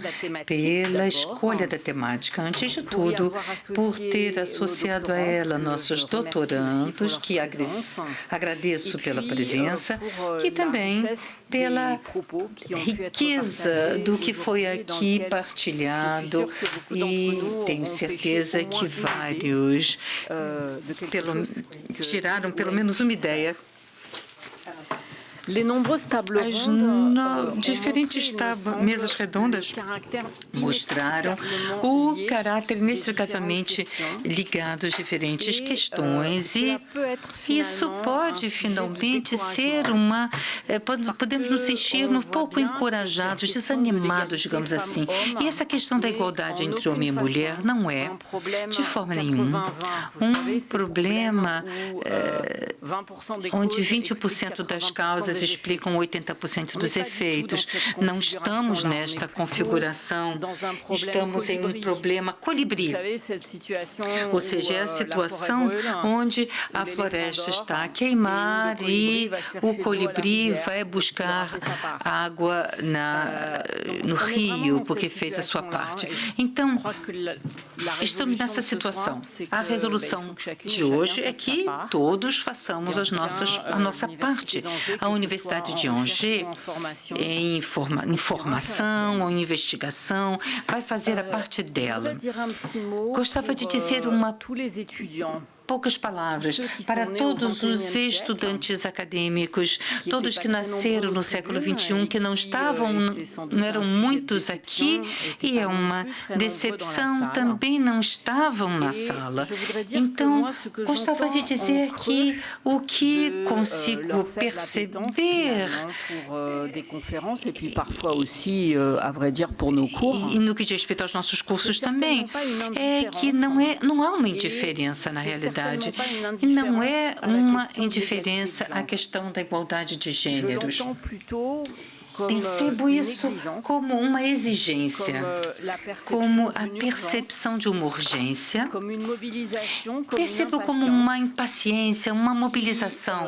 pela escolha da temática. Antes de tudo, por ter associado a ela nossos doutorandos, que agradeço pela presença, e também pela riqueza do que foi aqui partilhado e tenho certeza que vários tiraram pelo menos uma ideia. As diferentes mesas redondas mostraram o caráter inextricavelmente ligado às diferentes questões e isso pode finalmente ser podemos nos sentir um pouco encorajados, desanimados, digamos assim. E essa questão da igualdade entre homem e mulher não é, de forma nenhuma, um problema onde 20% das causas explicam 80% dos efeitos. Não estamos nesta configuração, estamos em um problema colibri, ou seja, é a situação onde a floresta está a queimar e o colibri vai buscar água no rio, porque fez a sua parte. Então, estamos nessa situação. A resolução de hoje é que todos façamos a nossa parte. A Universidade de Angers, em informação ou investigação, vai fazer a parte dela. Gostaria de dizer poucas palavras para todos os estudantes acadêmicos, todos que nasceram no século XXI, que não eram muitos aqui, e é uma decepção, também não estavam na sala. Então, gostaria de dizer que o que consigo perceber e no que diz respeito aos nossos cursos também, é que não há uma indiferença na realidade. E não é uma indiferença à questão da igualdade de gêneros. Percebo isso como uma exigência, como a percepção de uma urgência. Percebo como uma impaciência, uma mobilização.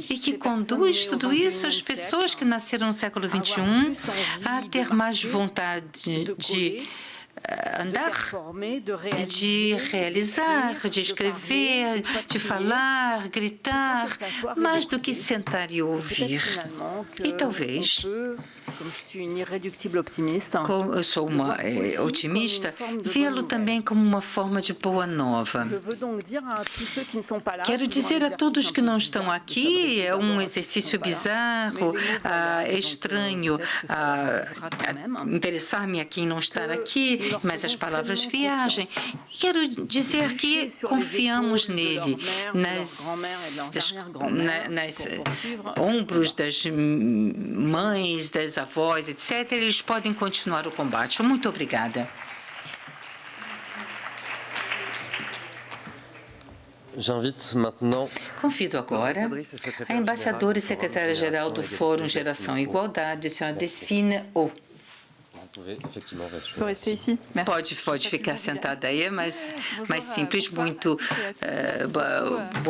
E que conduz tudo isso às pessoas que nasceram no século XXI a ter mais vontade de andar, de realizar, de escrever, de falar, gritar, mais do que sentar e ouvir. E talvez, como eu sou uma otimista, vê-lo também como uma forma de boa nova. Quero dizer a todos que não estão aqui, é um exercício bizarro, estranho, interessar-me a quem não está aqui, mas as palavras viajam. Quero dizer que confiamos nele, nas ombros das mães, das avós, etc. Eles podem continuar o combate. Muito obrigada. Convido agora a embaixadora e secretária-geral do Fórum Geração e Igualdade, a senhora Delphine O. Pode ficar sentada aí, mas mais simples. Boa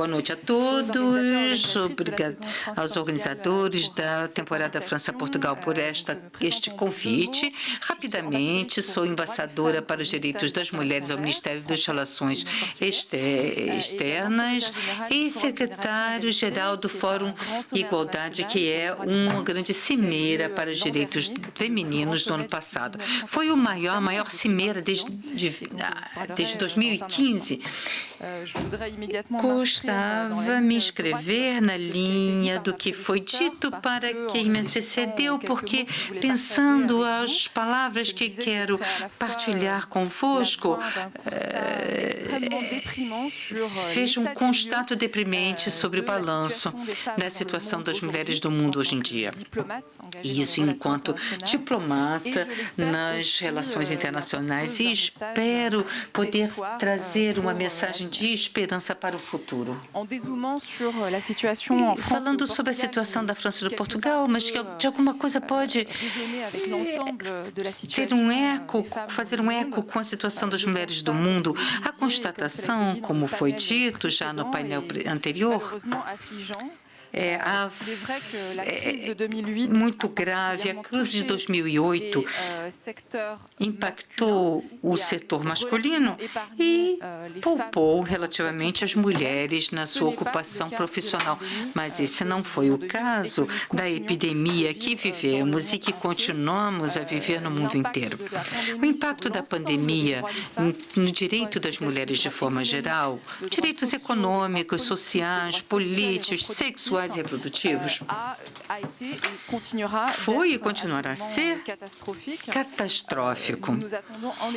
noite a todos. Obrigado aos organizadores da temporada França-Portugal por este convite. Rapidamente, sou embaixadora para os direitos das mulheres ao Ministério das Relações Externas e secretário-geral do Fórum Igualdade, que é uma grande cimeira para os direitos femininos do ano passado. Foi a maior cimeira desde 2015. Gostava de me inscrever na linha do que foi dito para quem me antecedeu, porque, pensando as palavras que quero partilhar convosco, vejo um constato deprimente sobre o balanço da situação das mulheres do mundo hoje em dia. E isso enquanto diplomata nas relações internacionais, e espero poder trazer uma mensagem de esperança para o futuro. Falando sobre a situação da França e do Portugal, mas que de alguma coisa pode ter um eco, fazer um eco com a situação das mulheres do mundo. A constatação, como foi dito já no painel anterior, muito grave. A crise de 2008 impactou o setor masculino e poupou relativamente as mulheres na sua ocupação profissional. Mas esse não foi o caso da epidemia que vivemos e que continuamos a viver no mundo inteiro. O impacto da pandemia no direito das mulheres de forma geral, direitos econômicos, sociais, políticos, sexuais e reprodutivos, foi e continuará a ser catastrófico.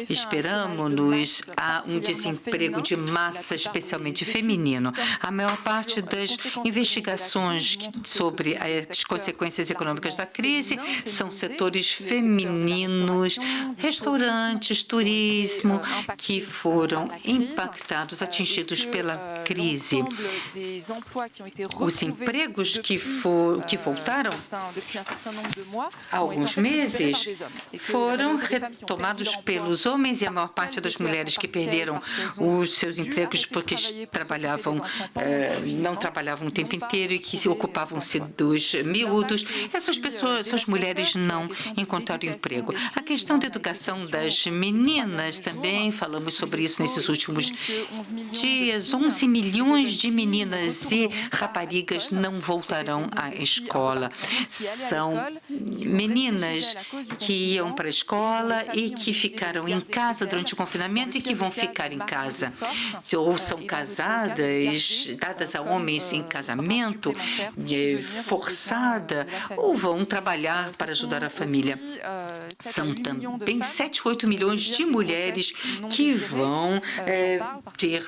Esperamos a um desemprego de massa, especialmente feminino. A maior parte das investigações sobre as consequências econômicas da crise são setores femininos, restaurantes, turismo, que foram impactados, atingidos pela crise. Os empregos que voltaram há alguns meses foram retomados pelos homens, e a maior parte das mulheres que perderam os seus empregos porque não trabalhavam o tempo inteiro e que se ocupavam-se dos miúdos. Essas mulheres não encontraram emprego. A questão da educação das meninas também, falamos sobre isso nesses últimos dias. 11 milhões de meninas e raparigas não voltarão à escola. São meninas que iam para a escola e que ficaram em casa durante o confinamento e que vão ficar em casa. Ou são casadas, dadas a homens em casamento, forçada, ou vão trabalhar para ajudar a família. São também 7, 8 milhões de mulheres que vão ter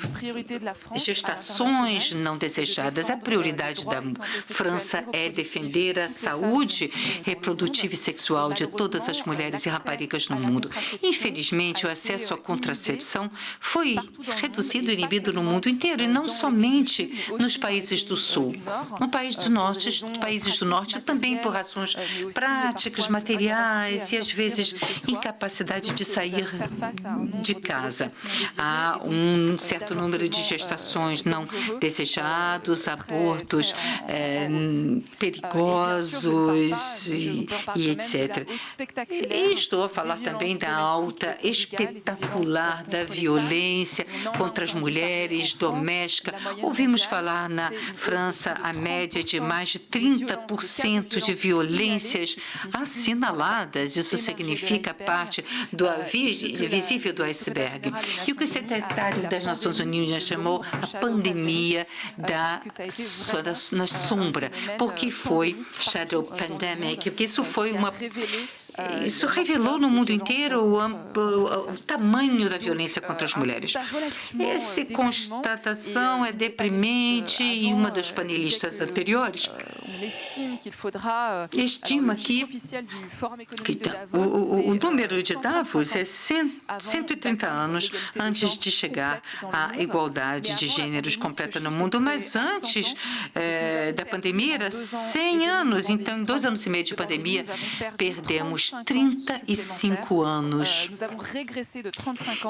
gestações não desejadas. A prioridade da França é defender a saúde reprodutiva e sexual de todas as mulheres e raparigas no mundo. Infelizmente, o acesso à contracepção foi reduzido e inibido no mundo inteiro, e não somente nos países do Sul. No países do Norte também por razões práticas, materiais e, às vezes, incapacidade de sair de casa. Há um certo número de gestações não desejadas, abortos perigosos e etc. E estou a falar também da alta espetacular da violência contra as mulheres, doméstica. Ouvimos falar na França a média de mais de 30% de violências assinaladas. Isso significa parte do visível do iceberg. E o que o secretário das Nações Unidas chamou a pandemia na sombra. Porque foi shadow pandemic, porque isso revelou no mundo inteiro o tamanho da violência contra as mulheres. Essa constatação é deprimente, e uma das panelistas anteriores estima que o número de Davos é 130 anos antes de chegar à igualdade de gêneros completa no mundo, mas antes da pandemia era 100 anos. Então, em 2 anos e meio de pandemia, perdemos 35 anos.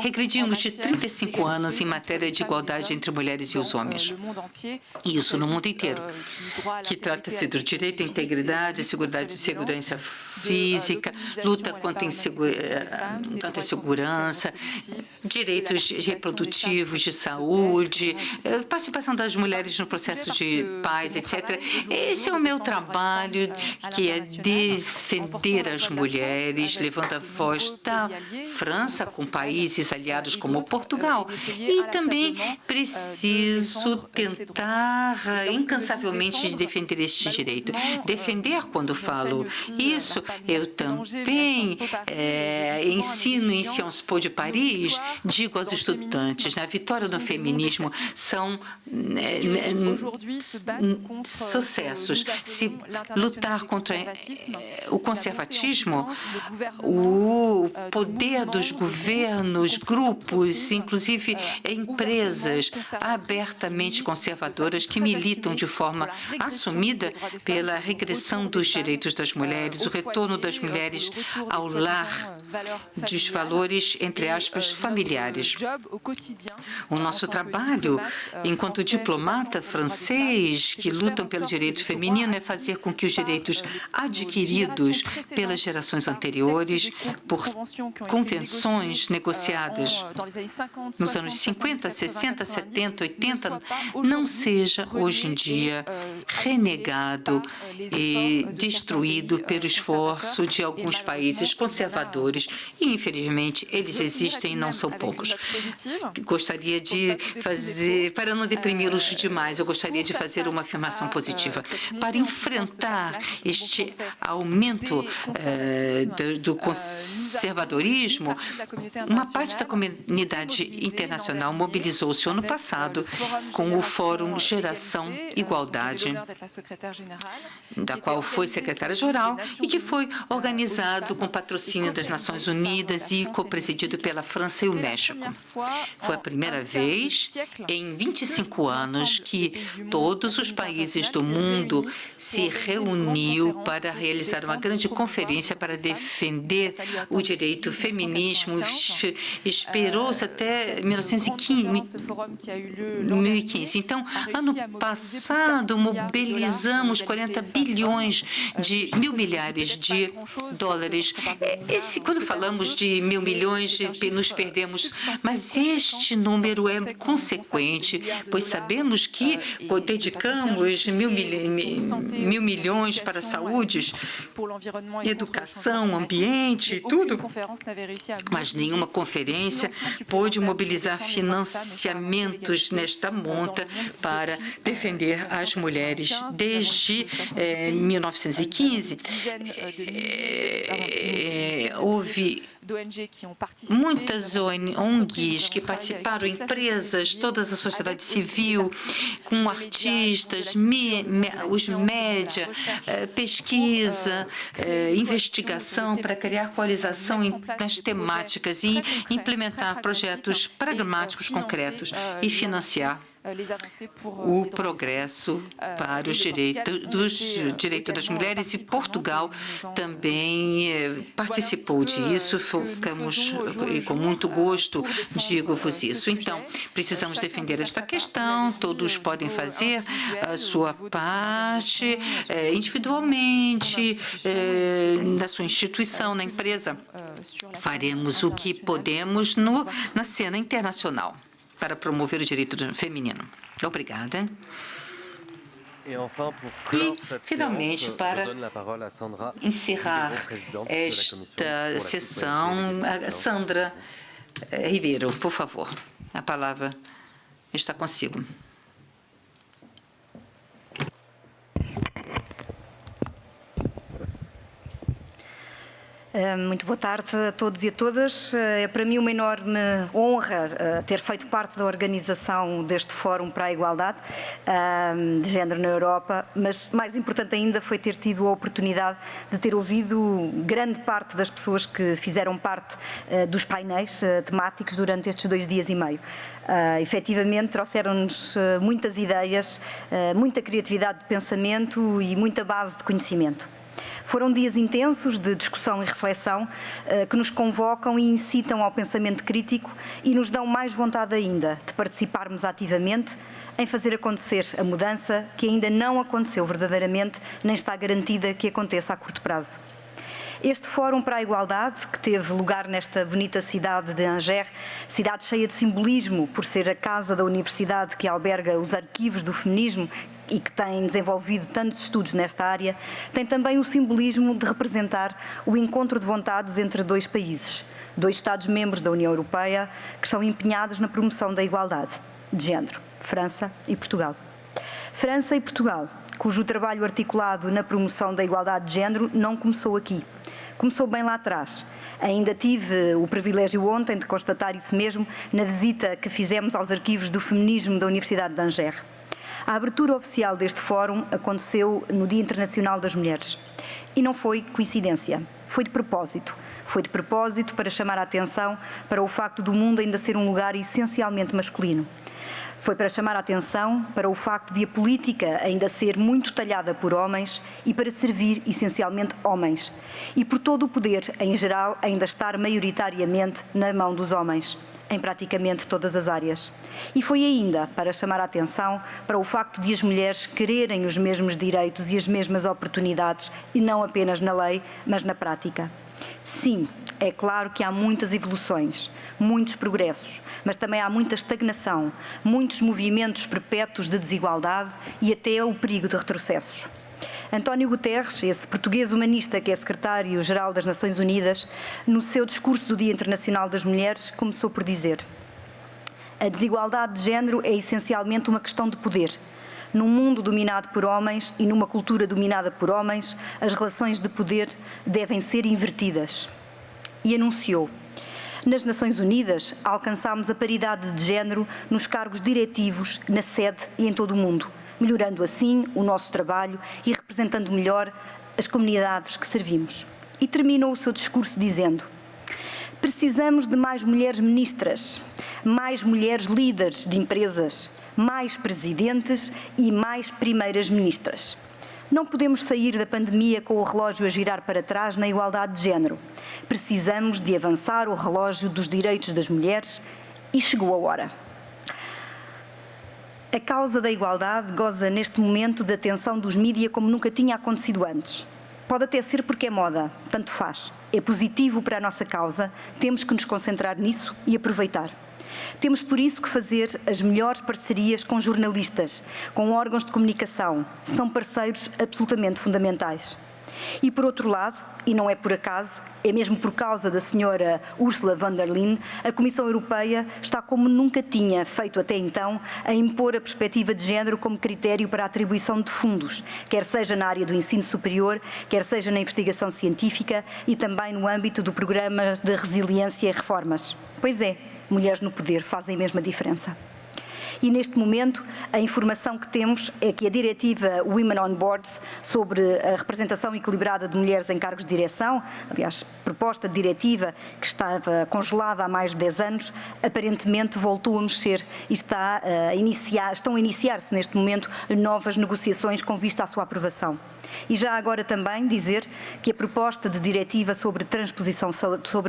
Regredimos de 35 anos em matéria de igualdade entre mulheres e os homens. Isso no mundo inteiro, que trata-se do direito à integridade, segurança física, luta contra a insegurança, direitos reprodutivos, de saúde, participação das mulheres no processo de paz, etc. Esse é o meu trabalho, que é defender as mulheres, levando a voz da França com países aliados como Portugal. E também preciso tentar incansavelmente defender este direito. Defender, quando falo isso, eu também ensino em Sciences Po de Paris, digo aos estudantes, na vitória do feminismo são sucessos. Se lutar contra o conservatismo feminismo, o poder dos governos, grupos, inclusive empresas abertamente conservadoras que militam de forma assumida pela regressão dos direitos das mulheres, o retorno das mulheres ao lar, dos valores, entre aspas, familiares. O nosso trabalho, enquanto diplomata francês que lutam pelo direito feminino, é fazer com que os direitos adquiridos pelas gerações anteriores, por convenções negociadas nos anos 50, 60, 70, 80, não seja hoje em dia renegado e destruído pelo esforço de alguns países conservadores, e infelizmente eles existem e não são poucos. Gostaria de fazer, para não deprimi-los demais, eu gostaria de fazer uma afirmação positiva. Para enfrentar este aumento do conservadorismo, uma parte da comunidade internacional mobilizou-se ano passado com o Fórum Geração Igualdade, da qual foi secretária-geral e que foi organizado com patrocínio das Nações Unidas e co-presidido pela França e o México. Foi a primeira vez em 25 anos que todos os países do mundo se reuniu para realizar uma grande conferência para defender o direito feminismo. Esperou-se até 2015. Então, ano passado, mobilizamos 40 bilhões de milhares de dólares. Quando falamos de 1.000 milhões, nos perdemos, mas este número é consequente, pois sabemos que dedicamos 1.000 milhões para a saúde, educação, ambiente, tudo, mas nenhuma conferência pôde mobilizar financiamentos nesta monta para defender as mulheres. Desde 1915, houve muitas ONGs que participaram, empresas, toda a sociedade civil, com artistas, os média, pesquisa, investigação para criar coalização nas temáticas e implementar projetos pragmáticos concretos e financiar o progresso para os direitos das mulheres, e Portugal também participou disso. Ficamos com muito gosto, digo-vos isso. Então, precisamos defender esta questão, todos podem fazer a sua parte, individualmente, na sua instituição, na empresa. Faremos o que podemos na cena internacional para promover o direito feminino. Obrigada. E, finalmente, para encerrar esta sessão, Sandra Ribeiro, por favor, a palavra está consigo. Muito boa tarde a todos e a todas. É para mim uma enorme honra ter feito parte da organização deste Fórum para a Igualdade de Género na Europa, mas mais importante ainda foi ter tido a oportunidade de ter ouvido grande parte das pessoas que fizeram parte dos painéis temáticos durante estes 2 dias e meio. Efetivamente, trouxeram-nos muitas ideias, muita criatividade de pensamento e muita base de conhecimento. Foram dias intensos de discussão e reflexão que nos convocam e incitam ao pensamento crítico e nos dão mais vontade ainda de participarmos ativamente em fazer acontecer a mudança que ainda não aconteceu verdadeiramente, nem está garantida que aconteça a curto prazo. Este Fórum para a Igualdade, que teve lugar nesta bonita cidade de Angers, cidade cheia de simbolismo por ser a casa da universidade que alberga os arquivos do feminismo e que tem desenvolvido tantos estudos nesta área, tem também o simbolismo de representar o encontro de vontades entre 2 países, 2 Estados-membros da União Europeia que estão empenhados na promoção da igualdade de género, França e Portugal. França e Portugal, cujo trabalho articulado na promoção da igualdade de género não começou aqui, começou bem lá atrás. Ainda tive o privilégio ontem de constatar isso mesmo na visita que fizemos aos arquivos do feminismo da Universidade de Angers. A abertura oficial deste fórum aconteceu no Dia Internacional das Mulheres E não foi coincidência, foi de propósito. Foi de propósito para chamar a atenção para o facto do mundo ainda ser um lugar essencialmente masculino. Foi para chamar a atenção para o facto de a política ainda ser muito talhada por homens e para servir essencialmente homens. E por todo o poder, em geral, ainda estar maioritariamente na mão dos homens, em praticamente todas as áreas. E foi ainda para chamar a atenção para o facto de as mulheres quererem os mesmos direitos e as mesmas oportunidades, e não apenas na lei, mas na prática. Sim, é claro que há muitas evoluções, muitos progressos, mas também há muita estagnação, muitos movimentos perpétuos de desigualdade e até o perigo de retrocessos. António Guterres, esse português humanista que é secretário-geral das Nações Unidas, no seu discurso do Dia Internacional das Mulheres, começou por dizer: a desigualdade de género é essencialmente uma questão de poder. Num mundo dominado por homens e numa cultura dominada por homens, as relações de poder devem ser invertidas. E anunciou: nas Nações Unidas alcançámos a paridade de género nos cargos diretivos, na sede e em todo o mundo, melhorando assim o nosso trabalho e representando melhor as comunidades que servimos. E terminou o seu discurso dizendo: precisamos de mais mulheres ministras, mais mulheres líderes de empresas, mais presidentes e mais primeiras ministras. Não podemos sair da pandemia com o relógio a girar para trás na igualdade de género. Precisamos de avançar o relógio dos direitos das mulheres e chegou a hora. A causa da igualdade goza neste momento de atenção dos mídia como nunca tinha acontecido antes. Pode até ser porque é moda, tanto faz. É positivo para a nossa causa, temos que nos concentrar nisso e aproveitar. Temos por isso que fazer as melhores parcerias com jornalistas, com órgãos de comunicação. São parceiros absolutamente fundamentais. E por outro lado, e não é por acaso, é mesmo por causa da senhora Ursula von der Leyen, a Comissão Europeia está como nunca tinha feito até então a impor a perspectiva de género como critério para a atribuição de fundos, quer seja na área do ensino superior, quer seja na investigação científica e também no âmbito do programa de resiliência e reformas. Pois é, mulheres no poder fazem a mesma diferença. E neste momento a informação que temos é que a diretiva Women on Boards sobre a representação equilibrada de mulheres em cargos de direção, aliás, proposta de diretiva que estava congelada há mais de 10 anos, aparentemente voltou a mexer e estão a iniciar-se neste momento novas negociações com vista à sua aprovação. E já agora também dizer que a proposta de diretiva sobre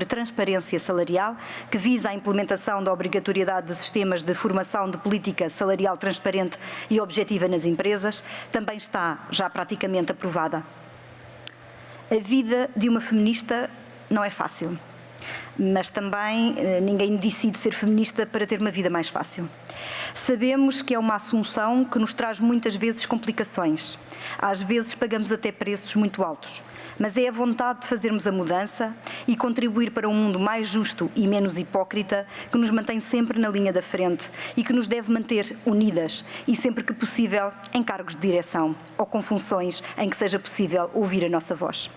transparência salarial, que visa a implementação da obrigatoriedade de sistemas de formação de política salarial transparente e objetiva nas empresas, também está já praticamente aprovada. A vida de uma feminista não é fácil, mas também ninguém decide ser feminista para ter uma vida mais fácil. Sabemos que é uma assunção que nos traz muitas vezes complicações. Às vezes pagamos até preços muito altos. Mas é a vontade de fazermos a mudança e contribuir para um mundo mais justo e menos hipócrita que nos mantém sempre na linha da frente e que nos deve manter unidas e, sempre que possível, em cargos de direção ou com funções em que seja possível ouvir a nossa voz.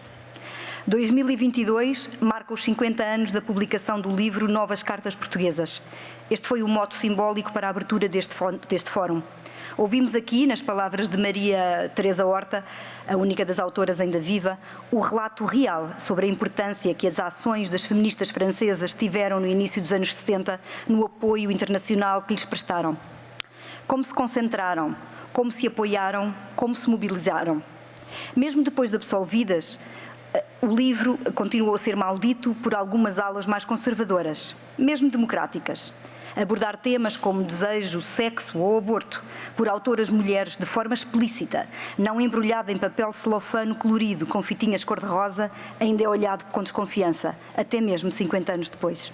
2022 marca os 50 anos da publicação do livro Novas Cartas Portuguesas. Este foi o mote simbólico para a abertura deste fórum. Ouvimos aqui, nas palavras de Maria Teresa Horta, a única das autoras ainda viva, o relato real sobre a importância que as ações das feministas francesas tiveram no início dos anos 70 no apoio internacional que lhes prestaram. Como se concentraram, como se apoiaram, como se mobilizaram. Mesmo depois de absolvidas, o livro continuou a ser maldito por algumas alas mais conservadoras, mesmo democráticas. Abordar temas como desejo, sexo ou aborto, por autoras mulheres de forma explícita, não embrulhada em papel celofane colorido com fitinhas cor-de-rosa, ainda é olhado com desconfiança, até mesmo 50 anos depois.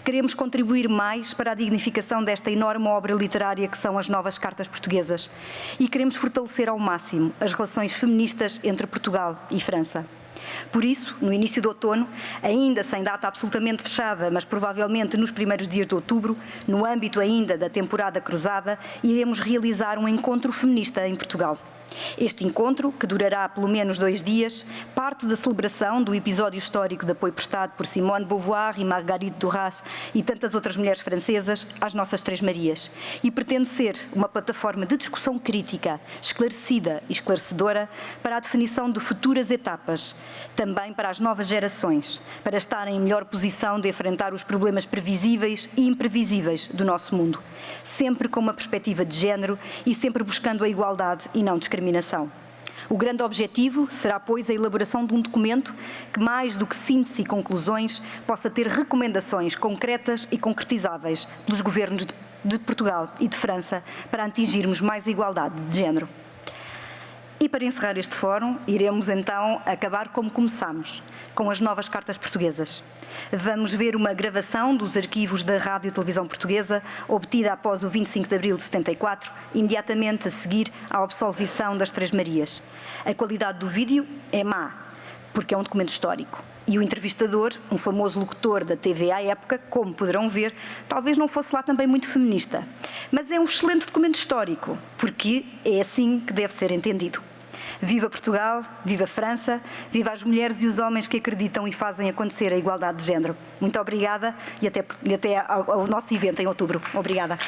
Queremos contribuir mais para a dignificação desta enorme obra literária que são as Novas Cartas Portuguesas e queremos fortalecer ao máximo as relações feministas entre Portugal e França. Por isso, no início de outono, ainda sem data absolutamente fechada, mas provavelmente nos primeiros dias de outubro, no âmbito ainda da temporada cruzada, iremos realizar um encontro feminista em Portugal. Este encontro, que durará pelo menos 2 dias, parte da celebração do episódio histórico de apoio prestado por Simone de Beauvoir e Marguerite Duras e tantas outras mulheres francesas às nossas Três Marias e pretende ser uma plataforma de discussão crítica, esclarecida e esclarecedora para a definição de futuras etapas, também para as novas gerações, para estarem em melhor posição de enfrentar os problemas previsíveis e imprevisíveis do nosso mundo, sempre com uma perspectiva de género e sempre buscando a igualdade e não discriminação. O grande objetivo será, pois, a elaboração de um documento que, mais do que síntese e conclusões, possa ter recomendações concretas e concretizáveis pelos governos de Portugal e de França para atingirmos mais igualdade de género. E para encerrar este fórum, iremos então acabar como começámos, com as novas cartas portuguesas. Vamos ver uma gravação dos arquivos da Rádio e Televisão Portuguesa, obtida após o 25 de abril de 74, imediatamente a seguir à absolvição das Três Marias. A qualidade do vídeo é má, porque é um documento histórico. E o entrevistador, um famoso locutor da TV à época, como poderão ver, talvez não fosse lá também muito feminista. Mas é um excelente documento histórico, porque é assim que deve ser entendido. Viva Portugal, viva França, viva as mulheres e os homens que acreditam e fazem acontecer a igualdade de género. Muito obrigada e até ao nosso evento em outubro. Obrigada.